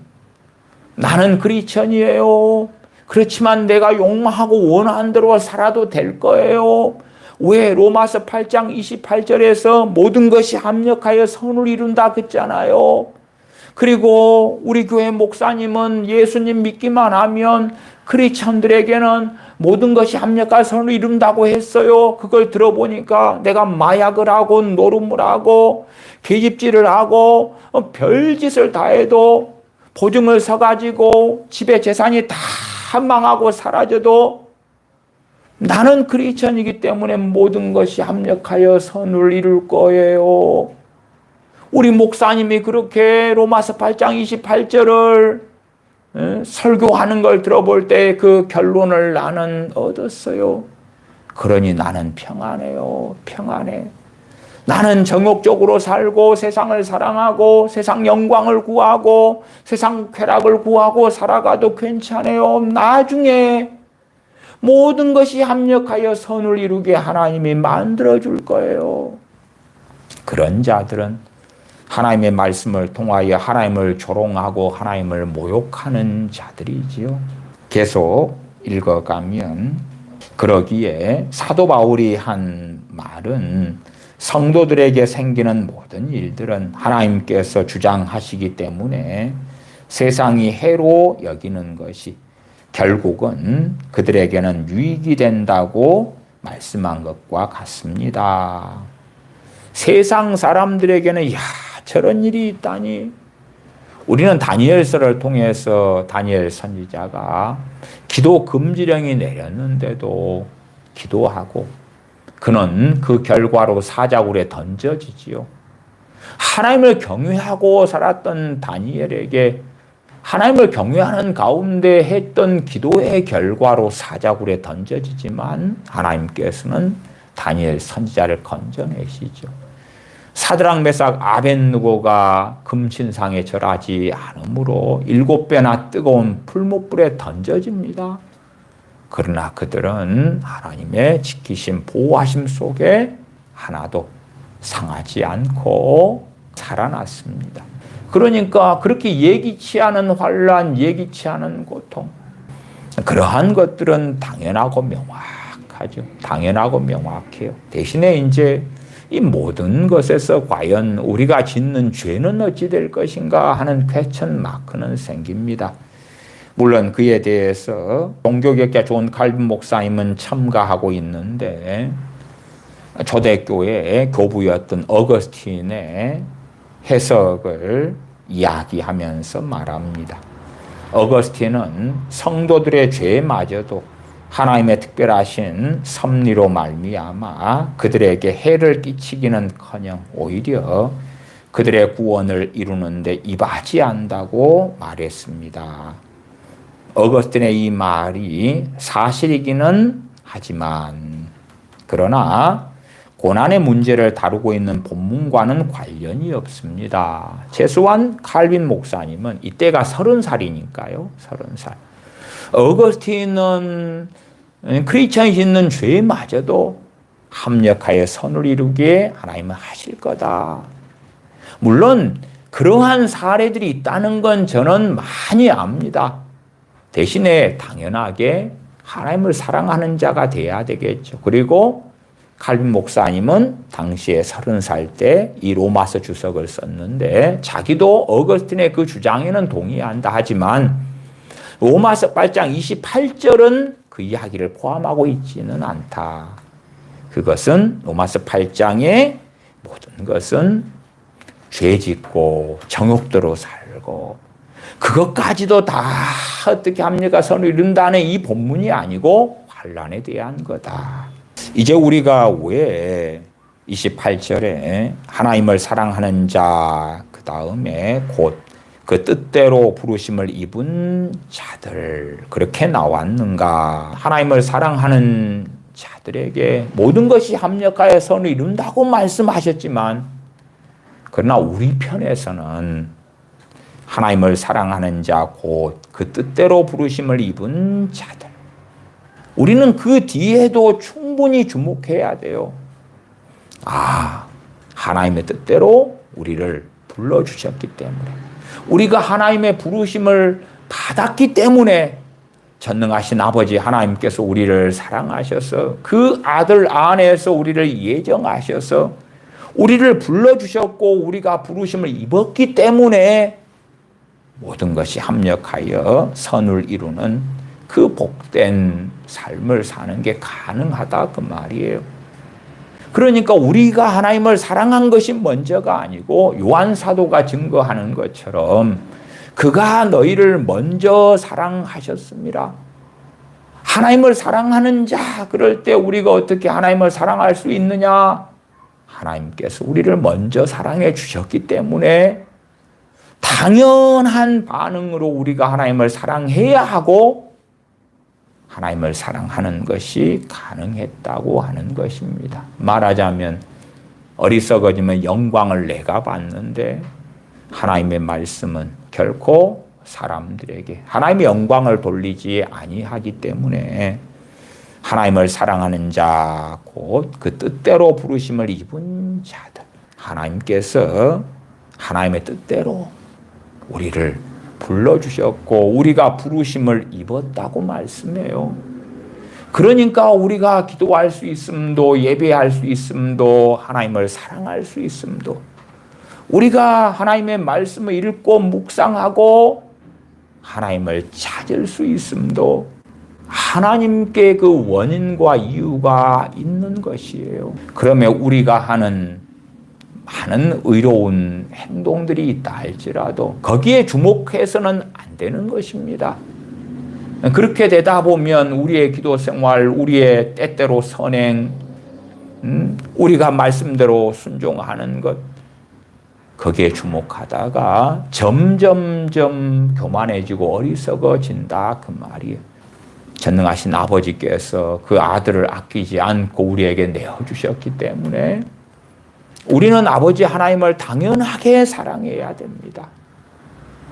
A: 나는 크리스천이에요. 그렇지만 내가 욕망하고 원하는 대로 살아도 될 거예요. 왜 로마서 8장 28절에서 모든 것이 합력하여 선을 이룬다 그랬잖아요. 그리고 우리 교회 목사님은 예수님 믿기만 하면 크리스천들에게는 모든 것이 합력하여 선을 이룬다고 했어요. 그걸 들어보니까 내가 마약을 하고 노름을 하고 계집질을 하고 별짓을 다 해도 보증을 서가지고 집에 재산이 다 망하고 사라져도 나는 크리스천이기 때문에 모든 것이 합력하여 선을 이룰 거예요. 우리 목사님이 그렇게 로마서 8장 28절을 설교하는 걸 들어볼 때 그 결론을 나는 얻었어요. 그러니 나는 평안해요. 평안해. 나는 정욕적으로 살고 세상을 사랑하고 세상 영광을 구하고 세상 쾌락을 구하고 살아가도 괜찮아요. 나중에 모든 것이 합력하여 선을 이루게 하나님이 만들어줄 거예요. 그런 자들은 하나님의 말씀을 통하여 하나님을 조롱하고 하나님을 모욕하는 자들이지요. 계속 읽어가면 그러기에 사도 바울이 한 말은 성도들에게 생기는 모든 일들은 하나님께서 주장하시기 때문에 세상이 해로 여기는 것이 결국은 그들에게는 유익이 된다고 말씀한 것과 같습니다. 세상 사람들에게는 저런 일이 있다니. 우리는 다니엘서를 통해서 다니엘 선지자가 기도 금지령이 내렸는데도 기도하고 그는 그 결과로 사자굴에 던져지지요. 하나님을 경외하고 살았던 다니엘에게 하나님을 경외하는 가운데 했던 기도의 결과로 사자굴에 던져지지만 하나님께서는 다니엘 선지자를 건져내시죠. 사드락 메삭 아벳느고가 금신상에 절하지 않으므로 7배나 뜨거운 풀무불에 던져집니다. 그러나 그들은 하나님의 지키심 보호하심 속에 하나도 상하지 않고 살아났습니다. 그러니까 그렇게 예기치 않은 환난, 예기치 않은 고통, 그러한 것들은 당연하고 명확하죠. 당연하고 명확해요. 대신에 이제 이 모든 것에서 과연 우리가 짓는 죄는 어찌 될 것인가 하는 퀘스천 마크는 생깁니다. 물론 그에 대해서 종교개혁자 존 칼빈 목사님은 첨가하고 있는데 초대교회의 교부였던 어거스틴의 해석을 이야기하면서 말합니다. 어거스틴은 성도들의 죄마저도 하나님의 특별하신 섭리로 말미암아 그들에게 해를 끼치기는커녕 오히려 그들의 구원을 이루는 데 이바지한다고 말했습니다. 어거스틴의 이 말이 사실이기는 하지만 그러나 고난의 문제를 다루고 있는 본문과는 관련이 없습니다. 최소한 칼빈 목사님은 이때가 30살이니까요. 30살. 어거스틴은 크리스천이 짓는 죄마저도 합력하여 선을 이루기에 하나님은 하실 거다. 물론 그러한 사례들이 있다는 건 저는 많이 압니다. 대신에 당연하게 하나님을 사랑하는 자가 돼야 되겠죠. 그리고 칼빈 목사님은 당시에 30살 때 이 로마서 주석을 썼는데 자기도 어거스틴의 그 주장에는 동의한다 하지만 로마서 8장 28절은 그 이야기를 포함하고 있지는 않다. 그것은 로마서 8장의 모든 것은 죄짓고 정욕대로 살고 그것까지도 다 어떻게 합니까? 선을 이룬다는 이 본문이 아니고 환난에 대한 거다. 이제 우리가 왜 28절에 하나님을 사랑하는 자 그 다음에 곧 그 뜻대로 부르심을 입은 자들 그렇게 나왔는가? 하나님을 사랑하는 자들에게 모든 것이 합력하여 선을 이룬다고 말씀하셨지만 그러나 우리 편에서는 하나님을 사랑하는 자 곧 그 뜻대로 부르심을 입은 자들 우리는 그 뒤에도 충분히 주목해야 돼요. 하나님의 뜻대로 우리를 불러주셨기 때문에 우리가 하나님의 부르심을 받았기 때문에 전능하신 아버지 하나님께서 우리를 사랑하셔서 그 아들 안에서 우리를 예정하셔서 우리를 불러주셨고 우리가 부르심을 입었기 때문에 모든 것이 합력하여 선을 이루는 그 복된 삶을 사는 게 가능하다 그 말이에요. 그러니까 우리가 하나님을 사랑한 것이 먼저가 아니고 요한 사도가 증거하는 것처럼 그가 너희를 먼저 사랑하셨습니다. 하나님을 사랑하는 자 그럴 때 우리가 어떻게 하나님을 사랑할 수 있느냐? 하나님께서 우리를 먼저 사랑해 주셨기 때문에 당연한 반응으로 우리가 하나님을 사랑해야 하고 하나님을 사랑하는 것이 가능했다고 하는 것입니다. 말하자면 어리석어지면 영광을 내가 받는데 하나님의 말씀은 결코 사람들에게 하나님의 영광을 돌리지 아니하기 때문에 하나님을 사랑하는 자, 곧 그 뜻대로 부르심을 입은 자들. 하나님께서 하나님의 뜻대로 우리를 불러주셨고 우리가 부르심을 입었다고 말씀해요. 그러니까 우리가 기도할 수 있음도, 예배할 수 있음도, 하나님을 사랑할 수 있음도, 우리가 하나님의 말씀을 읽고 묵상하고 하나님을 찾을 수 있음도 하나님께 그 원인과 이유가 있는 것이에요. 그러면 우리가 하는 많은 의로운 행동들이 있다 할지라도 거기에 주목해서는 안 되는 것입니다. 그렇게 되다 보면 우리의 기도 생활, 우리의 때때로 선행, 우리가 말씀대로 순종하는 것, 거기에 주목하다가 점점점 교만해지고 어리석어진다 그 말이에요. 전능하신 아버지께서 그 아들을 아끼지 않고 우리에게 내어주셨기 때문에 우리는 아버지 하나님을 당연하게 사랑해야 됩니다.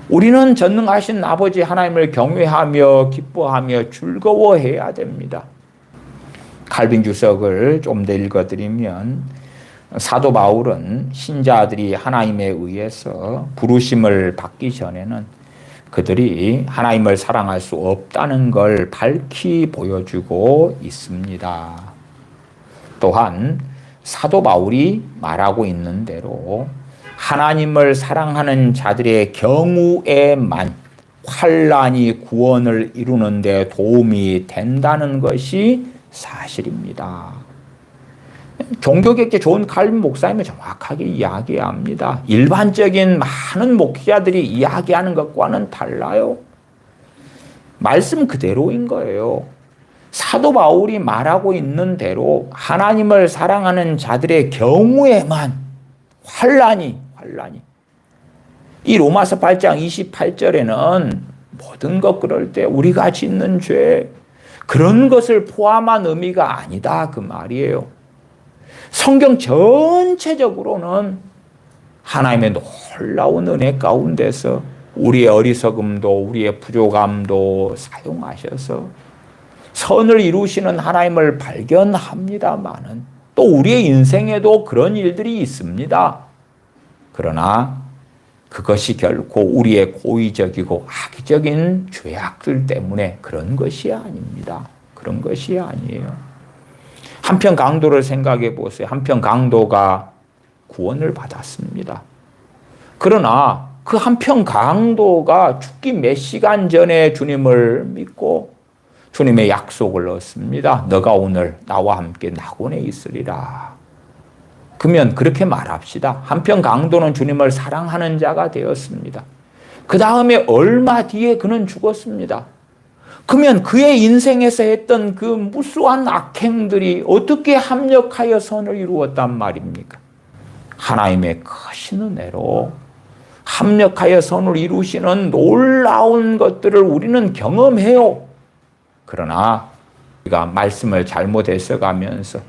A: 우리는 전능하신 아버지 하나님을 경외하며 기뻐하며 즐거워해야 됩니다. 칼빈 주석을 좀 더 읽어드리면 사도 바울은 신자들이 하나님에 의해서 부르심을 받기 전에는 그들이 하나님을 사랑할 수 없다는 걸 밝히 보여주고 있습니다. 또한 사도 바울이 말하고 있는 대로 하나님을 사랑하는 자들의 경우에만 환난이 구원을 이루는 데 도움이 된다는 것이 사실입니다. 종교계에 좋은 칼빈 목사님은 정확하게 이야기합니다. 일반적인 많은 목회자들이 이야기하는 것과는 달라요. 말씀 그대로인 거예요. 사도 바울이 말하고 있는 대로 하나님을 사랑하는 자들의 경우에만 환난이 이 로마서 8장 28절에는 모든 것 그럴 때 우리가 짓는 죄 그런 것을 포함한 의미가 아니다 그 말이에요. 성경 전체적으로는 하나님의 놀라운 은혜 가운데서 우리의 어리석음도 우리의 부족함도 사용하셔서 선을 이루시는 하나님을 발견합니다마는 또 우리의 인생에도 그런 일들이 있습니다. 그러나 그것이 결코 우리의 고의적이고 악의적인 죄악들 때문에 그런 것이 아닙니다. 그런 것이 아니에요. 한편 강도를 생각해 보세요. 한편 강도가 구원을 받았습니다. 그러나 그 한편 강도가 죽기 몇 시간 전에 주님을 믿고 주님의 약속을 얻습니다. 너가 오늘 나와 함께 낙원에 있으리라. 그러면 그렇게 말합시다. 한편 강도는 주님을 사랑하는 자가 되었습니다. 그 다음에 얼마 뒤에 그는 죽었습니다. 그러면 그의 인생에서 했던 그 무수한 악행들이 어떻게 합력하여 선을 이루었단 말입니까? 하나님의 크신 은혜로 합력하여 선을 이루시는 놀라운 것들을 우리는 경험해요. 그러나 우리가 말씀을 잘못 해석하면서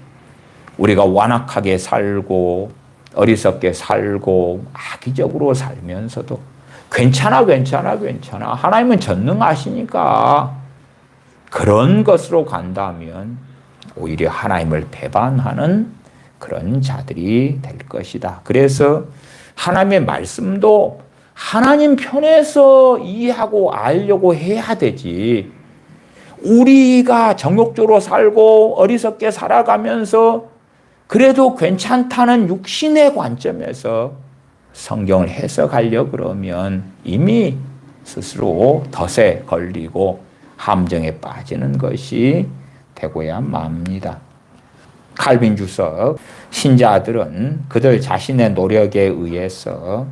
A: 우리가 완악하게 살고 어리석게 살고 악의적으로 살면서도 괜찮아 하나님은 전능하시니까 그런 것으로 간다면 오히려 하나님을 배반하는 그런 자들이 될 것이다. 그래서 하나님의 말씀도 하나님 편에서 이해하고 알려고 해야 되지. 우리가 정욕적으로 살고 어리석게 살아가면서 그래도 괜찮다는 육신의 관점에서 성경을 해석하려고 그러면 이미 스스로 덫에 걸리고 함정에 빠지는 것이 되고야 맙니다. 칼빈 주석, 신자들은 그들 자신의 노력에 의해서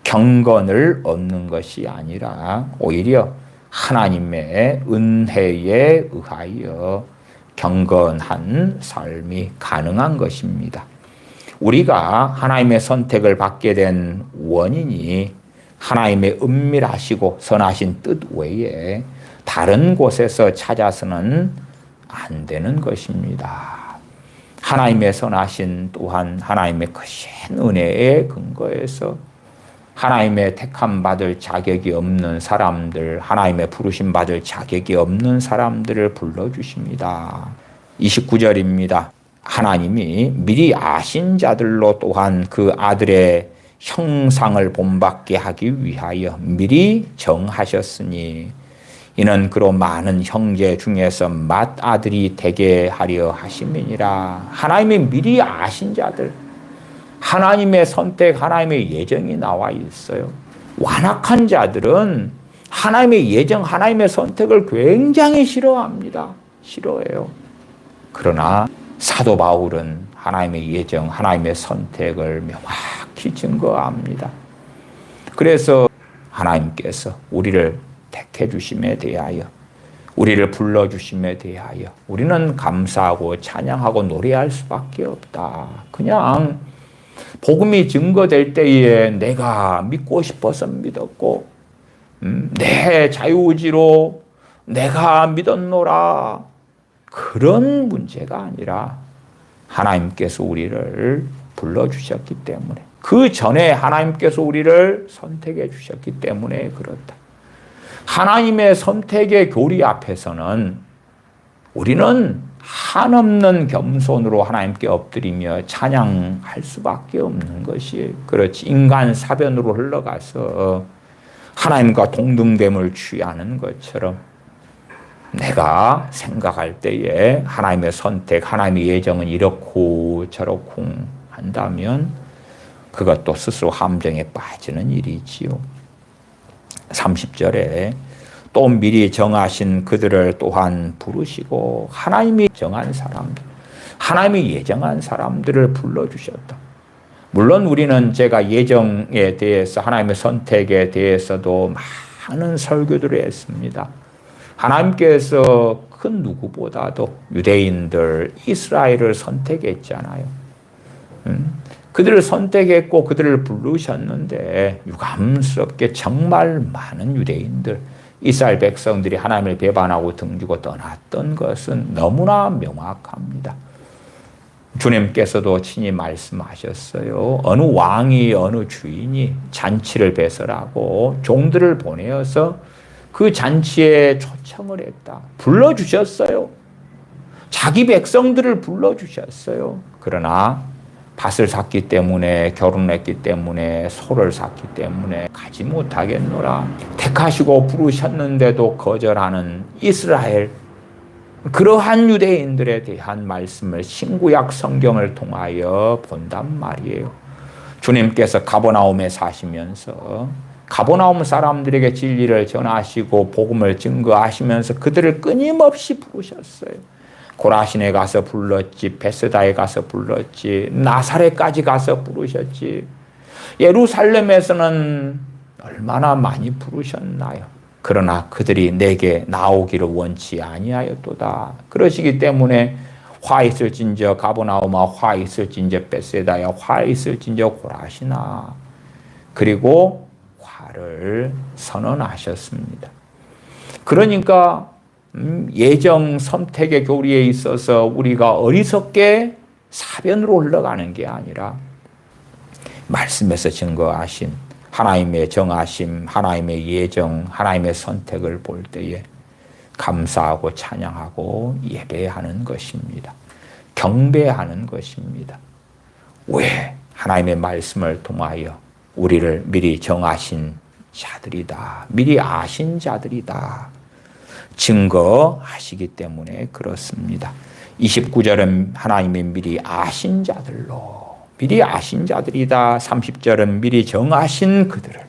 A: 경건을 얻는 것이 아니라 오히려 하나님의 은혜에 의하여 경건한 삶이 가능한 것입니다. 우리가 하나님의 선택을 받게 된 원인이 하나님의 은밀하시고 선하신 뜻 외에 다른 곳에서 찾아서는 안 되는 것입니다. 하나님의 선하신 또한 하나님의 크신 은혜의 근거에서 하나님의 택함 받을 자격이 없는 사람들, 하나님의 부르심 받을 자격이 없는 사람들을 불러주십니다. 29절입니다. 하나님이 미리 아신 자들로 또한 그 아들의 형상을 본받게 하기 위하여 미리 정하셨으니 이는 그로 많은 형제 중에서 맏아들이 되게 하려 하심이니라. 하나님이 미리 아신 자들, 하나님의 선택, 하나님의 예정이 나와 있어요. 완악한 자들은 하나님의 예정, 하나님의 선택을 굉장히 싫어합니다. 싫어해요. 그러나 사도 바울은 하나님의 예정, 하나님의 선택을 명확히 증거합니다. 그래서 하나님께서 우리를 택해 주심에 대하여, 우리를 불러 주심에 대하여 우리는 감사하고 찬양하고 노래할 수밖에 없다. 그냥 복음이 증거될 때에 내가 믿고 싶어서 믿었고 내 자유의지로 내가 믿었노라, 그런 문제가 아니라 하나님께서 우리를 불러주셨기 때문에, 그 전에 하나님께서 우리를 선택해 주셨기 때문에 그렇다. 하나님의 선택의 교리 앞에서는 우리는 한없는 겸손으로 하나님께 엎드리며 찬양할 수밖에 없는 것이에요. 그렇지, 인간 사변으로 흘러가서 하나님과 동등됨을 취하는 것처럼 내가 생각할 때에 하나님의 선택, 하나님의 예정은 이렇고 저렇고 한다면 그것도 스스로 함정에 빠지는 일이지요. 30절에 또 미리 정하신 그들을 또한 부르시고, 하나님이 정한 사람들, 하나님이 예정한 사람들을 불러주셨다. 물론 우리는 제가 예정에 대해서, 하나님의 선택에 대해서도 많은 설교들을 했습니다. 하나님께서 그 누구보다도 유대인들, 이스라엘을 선택했잖아요. 그들을 선택했고 그들을 부르셨는데 유감스럽게 정말 많은 유대인들, 이스라엘 백성들이 하나님을 배반하고 등지고 떠났던 것은 너무나 명확합니다. 주님께서도 친히 말씀하셨어요. 어느 왕이, 어느 주인이 잔치를 배설하고 종들을 보내어서 그 잔치에 초청을 했다. 불러주셨어요. 자기 백성들을 불러주셨어요. 그러나 밭을 샀기 때문에, 결혼했기 때문에, 소를 샀기 때문에 가지 못하겠노라. 택하시고 부르셨는데도 거절하는 이스라엘, 그러한 유대인들에 대한 말씀을 신구약 성경을 통하여 본단 말이에요. 주님께서 가버나움에 사시면서 가버나움 사람들에게 진리를 전하시고 복음을 증거하시면서 그들을 끊임없이 부르셨어요. 고라신에 가서 불렀지, 베스다에 가서 불렀지, 나사렛까지 가서 부르셨지, 예루살렘에서는 얼마나 많이 부르셨나요? 그러나 그들이 내게 나오기를 원치 아니하였도다. 그러시기 때문에 화 있을진저 가버나움아, 화 있을진저 베세다야, 화 있을진저 고라시나, 그리고 화를 선언하셨습니다. 그러니까 예정 선택의 교리에 있어서 우리가 어리석게 사변으로 흘러가는 게 아니라 말씀에서 증거하신 하나님의 정하심, 하나님의 예정, 하나님의 선택을 볼 때에 감사하고 찬양하고 예배하는 것입니다. 경배하는 것입니다. 왜? 하나님의 말씀을 통하여 우리를 미리 정하신 자들이다, 미리 아신 자들이다 증거하시기 때문에 그렇습니다. 29절은 하나님이 미리 아신 자들로, 미리 아신 자들이다. 30절은 미리 정하신 그들을,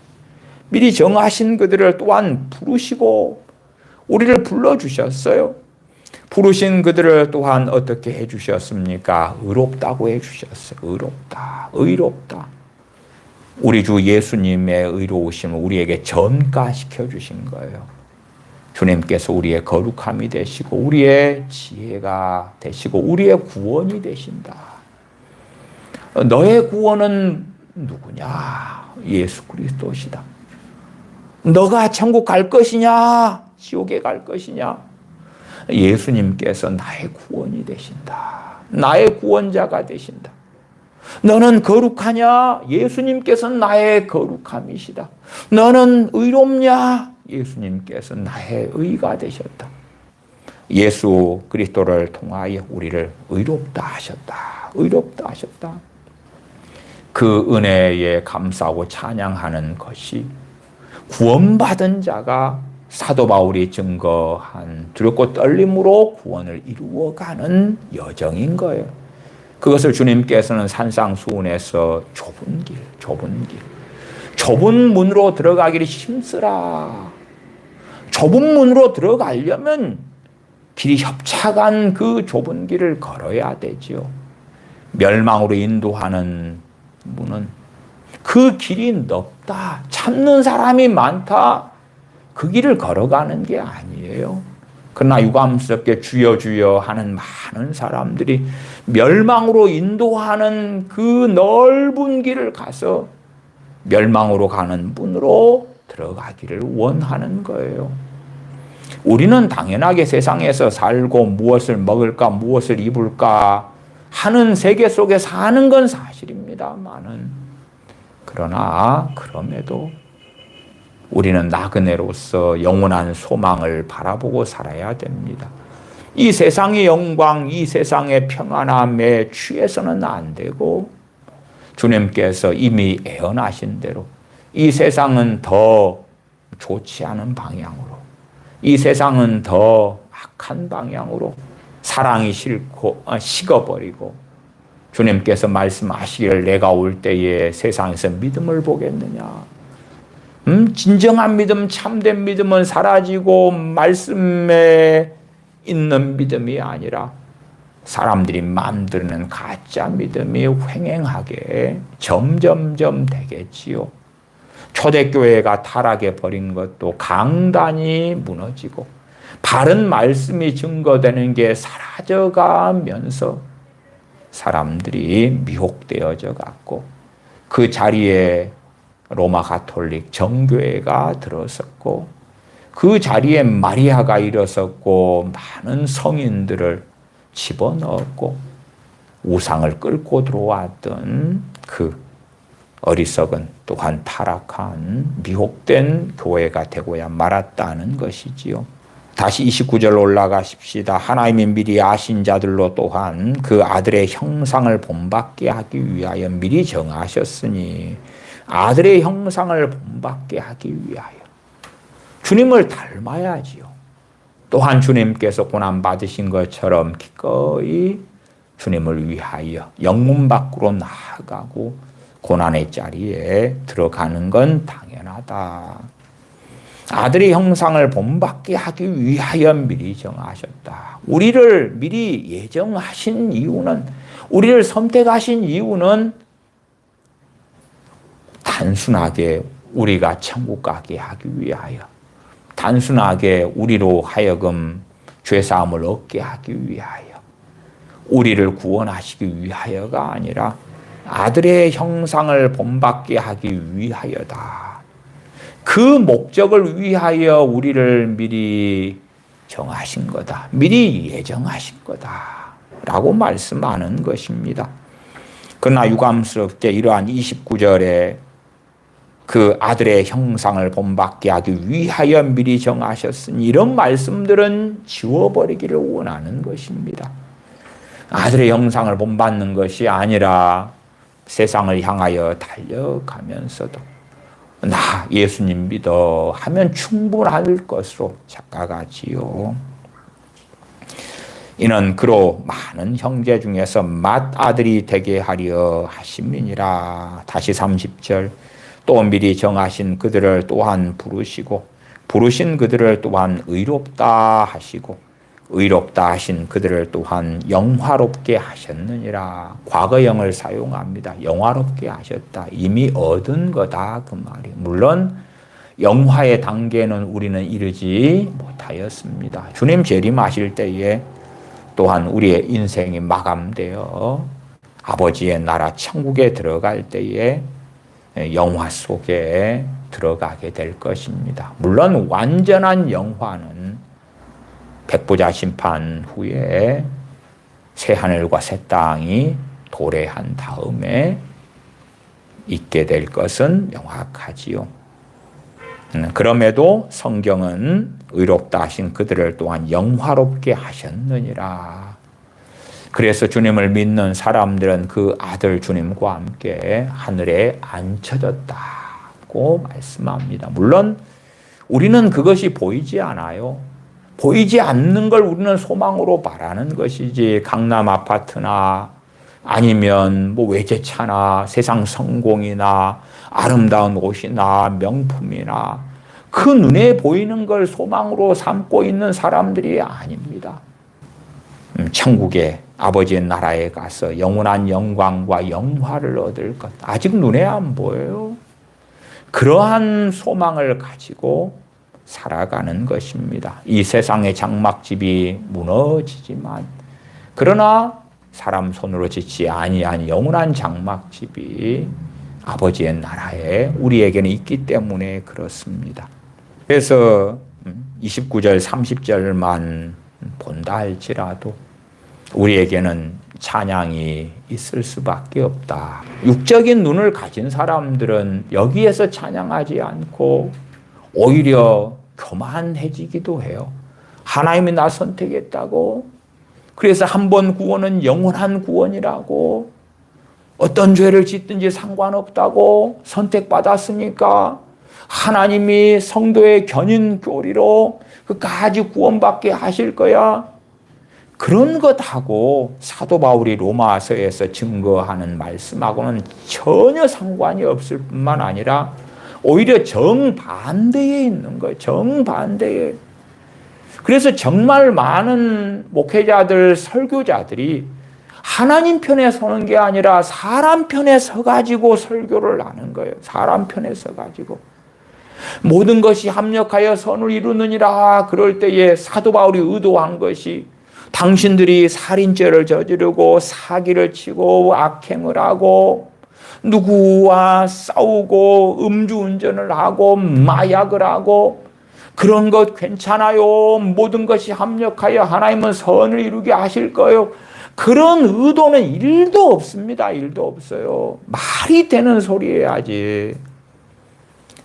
A: 미리 정하신 그들을 또한 부르시고 우리를 불러주셨어요. 부르신 그들을 또한 어떻게 해주셨습니까? 의롭다고 해주셨어요. 의롭다, 의롭다. 우리 주 예수님의 의로우심을 우리에게 전가시켜 주신 거예요. 주님께서 우리의 거룩함이 되시고 우리의 지혜가 되시고 우리의 구원이 되신다. 너의 구원은 누구냐? 예수 그리스도시다. 너가 천국 갈 것이냐? 지옥에 갈 것이냐? 예수님께서 나의 구원이 되신다. 나의 구원자가 되신다. 너는 거룩하냐? 예수님께서는 나의 거룩함이시다. 너는 의롭냐? 예수님께서 나의 의가 되셨다. 예수 그리스도를 통하여 우리를 의롭다 하셨다. 의롭다 하셨다. 그 은혜에 감사하고 찬양하는 것이 구원받은 자가 사도 바울이 증거한 두렵고 떨림으로 구원을 이루어가는 여정인 거예요. 그것을 주님께서는 산상수훈에서 좁은 문으로 들어가기를 힘쓰라. 좁은 문으로 들어가려면 길이 협착한 그 좁은 길을 걸어야 되죠. 멸망으로 인도하는 문은 그 길이 넓다, 찾는 사람이 많다, 그 길을 걸어가는 게 아니에요. 그러나 유감스럽게 주여 주여 하는 많은 사람들이 멸망으로 인도하는 그 넓은 길을 가서 멸망으로 가는 문으로 들어가기를 원하는 거예요. 우리는 당연하게 세상에서 살고 무엇을 먹을까, 무엇을 입을까 하는 세계 속에 사는 건 사실입니다만은, 그러나 그럼에도 우리는 나그네로서 영원한 소망을 바라보고 살아야 됩니다. 이 세상의 영광, 이 세상의 평안함에 취해서는 안 되고, 주님께서 이미 예언하신 대로 이 세상은 더 좋지 않은 방향으로, 이 세상은 더 악한 방향으로 사랑이 식어버리고, 주님께서 말씀하시기를 내가 올 때에 세상에서 믿음을 보겠느냐. 진정한 믿음, 참된 믿음은 사라지고 말씀에 있는 믿음이 아니라 사람들이 마음대로는 가짜 믿음이 횡행하게 점점점 되겠지요. 초대교회가 타락해 버린 것도 강단이 무너지고 바른 말씀이 증거되는 게 사라져가면서 사람들이 미혹되어져 갔고, 그 자리에 로마 가톨릭 정교회가 들어섰고, 그 자리에 마리아가 일어섰고, 많은 성인들을 집어넣었고, 우상을 끌고 들어왔던 그 어리석은 또한 타락한 미혹된 교회가 되고야 말았다는 것이지요. 다시 29절 올라가십시다. 하나님이 미리 아신 자들로 또한 그 아들의 형상을 본받게 하기 위하여 미리 정하셨으니, 아들의 형상을 본받게 하기 위하여 주님을 닮아야지요. 또한 주님께서 고난받으신 것처럼 기꺼이 주님을 위하여 영문 밖으로 나아가고 고난의 자리에 들어가는 건 당연하다. 아들의 형상을 본받게 하기 위하여 미리 정하셨다. 우리를 미리 예정하신 이유는, 우리를 선택하신 이유는 단순하게 우리가 천국 가게 하기 위하여, 단순하게 우리로 하여금 죄사함을 얻게 하기 위하여, 우리를 구원하시기 위하여가 아니라 아들의 형상을 본받게 하기 위하여다. 그 목적을 위하여 우리를 미리 정하신 거다. 미리 예정하신 거다. 라고 말씀하는 것입니다. 그러나 유감스럽게 이러한 29절에 그 아들의 형상을 본받게 하기 위하여 미리 정하셨으니, 이런 말씀들은 지워버리기를 원하는 것입니다. 아들의 형상을 본받는 것이 아니라 세상을 향하여 달려가면서도 나 예수님 믿어 하면 충분할 것으로 착각하지요. 이는 그로 많은 형제 중에서 맏아들이 되게 하려 하심이니라. 다시 30절. 또 미리 정하신 그들을 또한 부르시고, 부르신 그들을 또한 의롭다 하시고, 의롭다 하신 그들을 또한 영화롭게 하셨느니라. 과거형을 사용합니다. 영화롭게 하셨다. 이미 얻은 거다 그 말이. 물론 영화의 단계는 우리는 이르지 못하였습니다. 주님 재림하실 때에 또한 우리의 인생이 마감되어 아버지의 나라 천국에 들어갈 때에 영화 속에 들어가게 될 것입니다. 물론 완전한 영화는 백보자 심판 후에 새 하늘과 새 땅이 도래한 다음에 있게 될 것은 명확하지요. 그럼에도 성경은 의롭다 하신 그들을 또한 영화롭게 하셨느니라. 그래서 주님을 믿는 사람들은 그 아들 주님과 함께 하늘에 앉혀졌다고 말씀합니다. 물론 우리는 그것이 보이지 않아요. 보이지 않는 걸 우리는 소망으로 바라는 것이지, 강남 아파트나 아니면 뭐 외제차나 세상 성공이나 아름다운 옷이나 명품이나 그 눈에 보이는 걸 소망으로 삼고 있는 사람들이 아닙니다. 천국의 아버지의 나라에 가서 영원한 영광과 영화를 얻을 것, 아직 눈에 안 보여요. 그러한 소망을 가지고 살아가는 것입니다. 이 세상의 장막집이 무너지지만, 그러나 사람 손으로 짓지 아니한 영원한 장막집이 아버지의 나라에 우리에게는 있기 때문에 그렇습니다. 그래서 29절 30절만 본다 할지라도 우리에게는 찬양이 있을 수밖에 없다. 육적인 눈을 가진 사람들은 여기에서 찬양하지 않고 오히려 교만해지기도 해요. 하나님이 나 선택했다고, 그래서 한 번 구원은 영원한 구원이라고, 어떤 죄를 짓든지 상관없다고, 선택받았으니까 하나님이 성도의 견인교리로 끝까지 구원받게 하실 거야. 그런 것하고 사도 바울이 로마서에서 증거하는 말씀하고는 전혀 상관이 없을 뿐만 아니라 오히려 정반대에 있는 거예요. 정반대에. 그래서 정말 많은 목회자들, 설교자들이 하나님 편에 서는 게 아니라 사람 편에 서가지고 설교를 하는 거예요. 사람 편에 서가지고. 모든 것이 합력하여 선을 이루느니라. 그럴 때에 사도 바울이 의도한 것이, 당신들이 살인죄를 저지르고 사기를 치고 악행을 하고 누구와 싸우고 음주운전을 하고 마약을 하고 그런 것 괜찮아요. 모든 것이 합력하여 하나님은 선을 이루게 하실 거예요. 그런 의도는 1도 없습니다. 1도 없어요. 말이 되는 소리 해야지.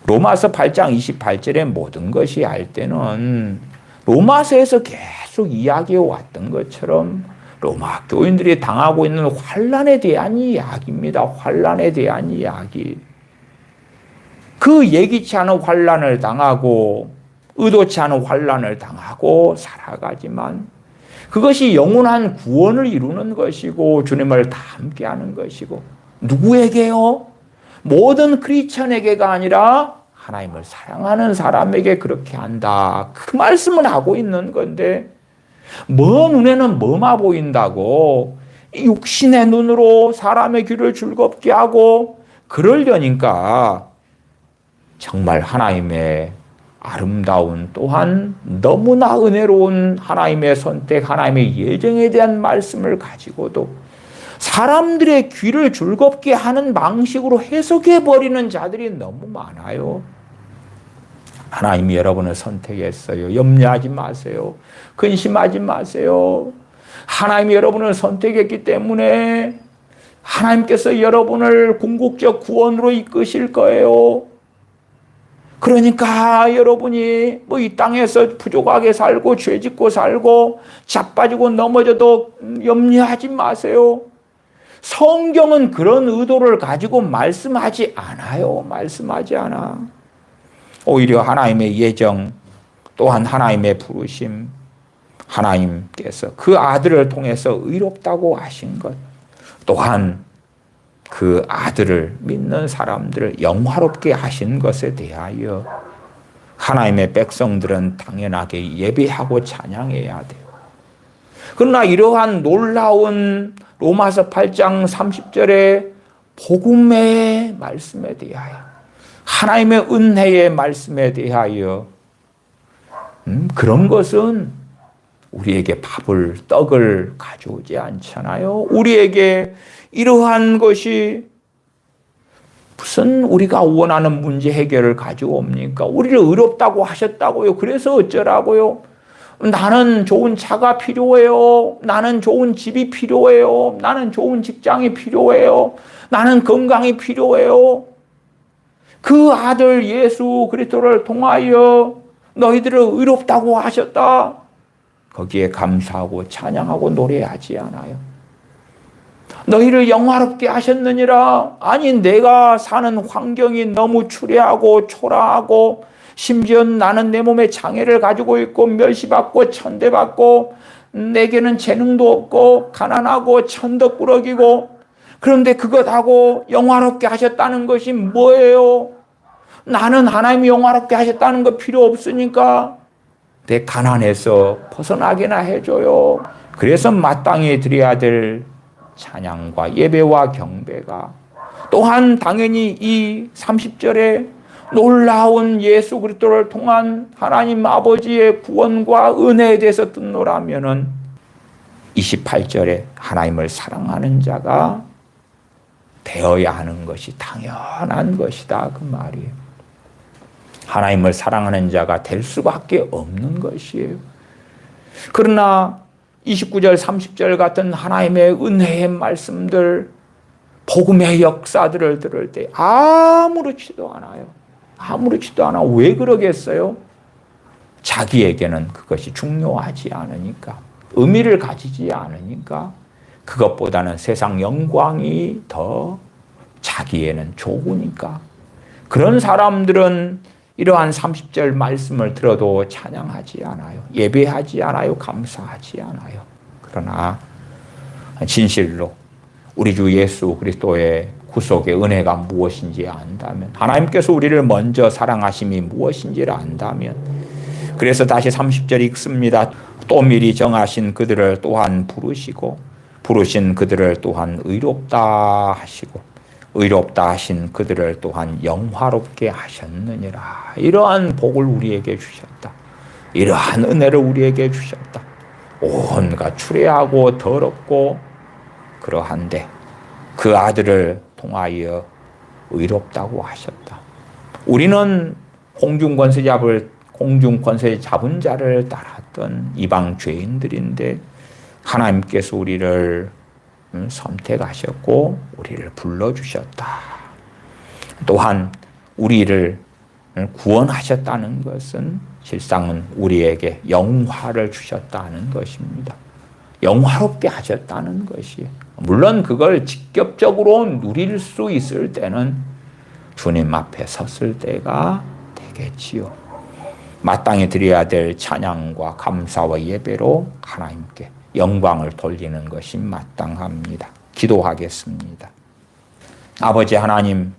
A: 로마서 8장 28절에 모든 것이 할 때는 로마서에서 계속 이야기해 왔던 것처럼 로마 교인들이 당하고 있는 환난에 대한 이야기입니다. 환난에 대한 이야기. 그 예기치 않은 환난을 당하고 의도치 않은 환난을 당하고 살아가지만 그것이 영원한 구원을 이루는 것이고 주님을 다 함께하는 것이고, 누구에게요? 모든 크리스천에게가 아니라 하나님을 사랑하는 사람에게 그렇게 한다. 그 말씀을 하고 있는 건데, 먼 눈에는 뭐마 보인다고 육신의 눈으로 사람의 귀를 즐겁게 하고 그러려니까 정말 하나님의 아름다운, 또한 너무나 은혜로운 하나님의 선택, 하나님의 예정에 대한 말씀을 가지고도 사람들의 귀를 즐겁게 하는 방식으로 해석해버리는 자들이 너무 많아요. 하나님이 여러분을 선택했어요. 염려하지 마세요. 근심하지 마세요. 하나님이 여러분을 선택했기 때문에 하나님께서 여러분을 궁극적 구원으로 이끄실 거예요. 그러니까 여러분이 뭐 이 땅에서 부족하게 살고 죄짓고 살고 자빠지고 넘어져도 염려하지 마세요. 성경은 그런 의도를 가지고 말씀하지 않아요. 말씀하지 않아. 오히려 하나님의 예정, 또한 하나님의 부르심, 하나님께서 그 아들을 통해서 의롭다고 하신 것, 또한 그 아들을 믿는 사람들을 영화롭게 하신 것에 대하여 하나님의 백성들은 당연하게 예배하고 찬양해야 돼요. 그러나 이러한 놀라운 로마서 8장 30절의 복음의 말씀에 대하여, 하나님의 은혜의 말씀에 대하여 그런 것은 우리에게 밥을, 떡을 가져오지 않잖아요. 우리에게 이러한 것이 무슨 우리가 원하는 문제 해결을 가져옵니까? 우리를 의롭다고 하셨다고요. 그래서 어쩌라고요? 나는 좋은 차가 필요해요. 나는 좋은 집이 필요해요. 나는 좋은 직장이 필요해요. 나는 건강이 필요해요. 그 아들 예수 그리스도를 통하여 너희들을 의롭다고 하셨다. 거기에 감사하고 찬양하고 노래하지 않아요. 너희를 영화롭게 하셨느니라. 아니 내가 사는 환경이 너무 추레하고 초라하고 심지어 나는 내 몸에 장애를 가지고 있고 멸시받고 천대받고 내게는 재능도 없고 가난하고 천덕꾸러기고 그런데 그것하고 영화롭게 하셨다는 것이 뭐예요? 나는 하나님이 영화롭게 하셨다는 거 필요 없으니까 내 가난에서 벗어나게나 해줘요. 그래서 마땅히 드려야 될 찬양과 예배와 경배가 또한 당연히 이 30절에 놀라운 예수 그리스도를 통한 하나님 아버지의 구원과 은혜에 대해서 듣노라면은 28절에 하나님을 사랑하는 자가 되어야 하는 것이 당연한 것이다 그 말이에요. 하나님을 사랑하는 자가 될 수밖에 없는 것이에요. 그러나 29절 30절 같은 하나님의 은혜의 말씀들 복음의 역사들을 들을 때 아무렇지도 않아요. 아무렇지도 않아. 왜 그러겠어요? 자기에게는 그것이 중요하지 않으니까, 의미를 가지지 않으니까, 그것보다는 세상 영광이 더 자기에는 좋으니까. 그런 사람들은 이러한 30절 말씀을 들어도 찬양하지 않아요. 예배하지 않아요. 감사하지 않아요. 그러나 진실로 우리 주 예수 그리스도의 구속의 은혜가 무엇인지 안다면, 하나님께서 우리를 먼저 사랑하심이 무엇인지를 안다면, 그래서 다시 30절 읽습니다. 또 미리 정하신 그들을 또한 부르시고 부르신 그들을 또한 의롭다 하시고 의롭다 하신 그들을 또한 영화롭게 하셨느니라. 이러한 복을 우리에게 주셨다. 이러한 은혜를 우리에게 주셨다. 온갖 추레하고 더럽고 그러한데 그 아들을 통하여 의롭다고 하셨다. 우리는 공중권세 잡은 자를 따랐던 이방 죄인들인데 하나님께서 우리를 선택하셨고 우리를 불러주셨다. 또한 우리를 구원하셨다는 것은 실상은 우리에게 영화를 주셨다는 것입니다. 영화롭게 하셨다는 것이에요. 물론 그걸 직접적으로 누릴 수 있을 때는 주님 앞에 섰을 때가 되겠지요. 마땅히 드려야 될 찬양과 감사와 예배로 하나님께 영광을 돌리는 것이 마땅합니다. 기도하겠습니다. 아버지 하나님,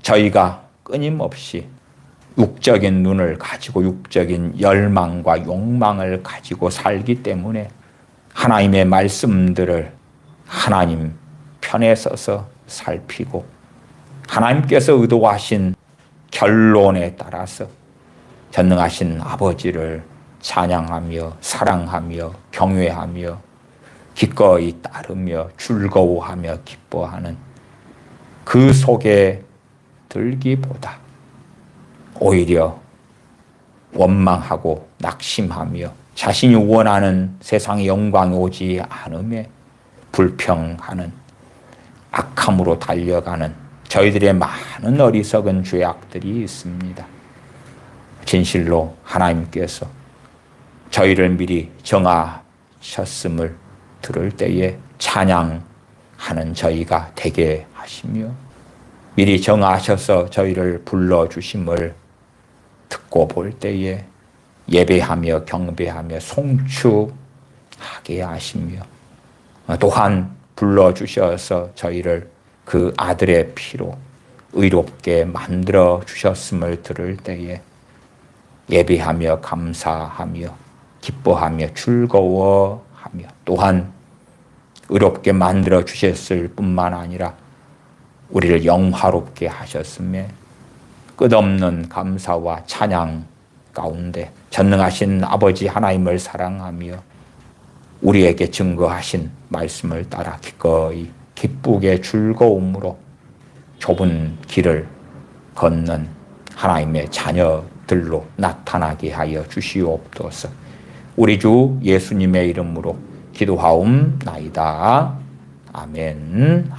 A: 저희가 끊임없이 육적인 눈을 가지고 육적인 열망과 욕망을 가지고 살기 때문에 하나님의 말씀들을 하나님 편에 서서 살피고 하나님께서 의도하신 결론에 따라서 전능하신 아버지를 찬양하며 사랑하며 경외하며 기꺼이 따르며 즐거워하며 기뻐하는 그 속에 들기보다 오히려 원망하고 낙심하며 자신이 원하는 세상의 영광이 오지 않음에 불평하는 악함으로 달려가는 저희들의 많은 어리석은 죄악들이 있습니다. 진실로 하나님께서 저희를 미리 정하셨음을 들을 때에 찬양하는 저희가 되게 하시며 미리 정하셔서 저희를 불러주심을 듣고 볼 때에 예배하며 경배하며 송축하게 하시며 또한 불러주셔서 저희를 그 아들의 피로 의롭게 만들어 주셨음을 들을 때에 예배하며 감사하며 기뻐하며 즐거워하며 또한 의롭게 만들어 주셨을 뿐만 아니라 우리를 영화롭게 하셨음에 끝없는 감사와 찬양 가운데 전능하신 아버지 하나님을 사랑하며 우리에게 증거하신 말씀을 따라 기꺼이 기쁘게 즐거움으로 좁은 길을 걷는 하나님의 자녀들로 나타나게 하여 주시옵소서. 우리 주 예수님의 이름으로 기도하옵나이다. 아멘.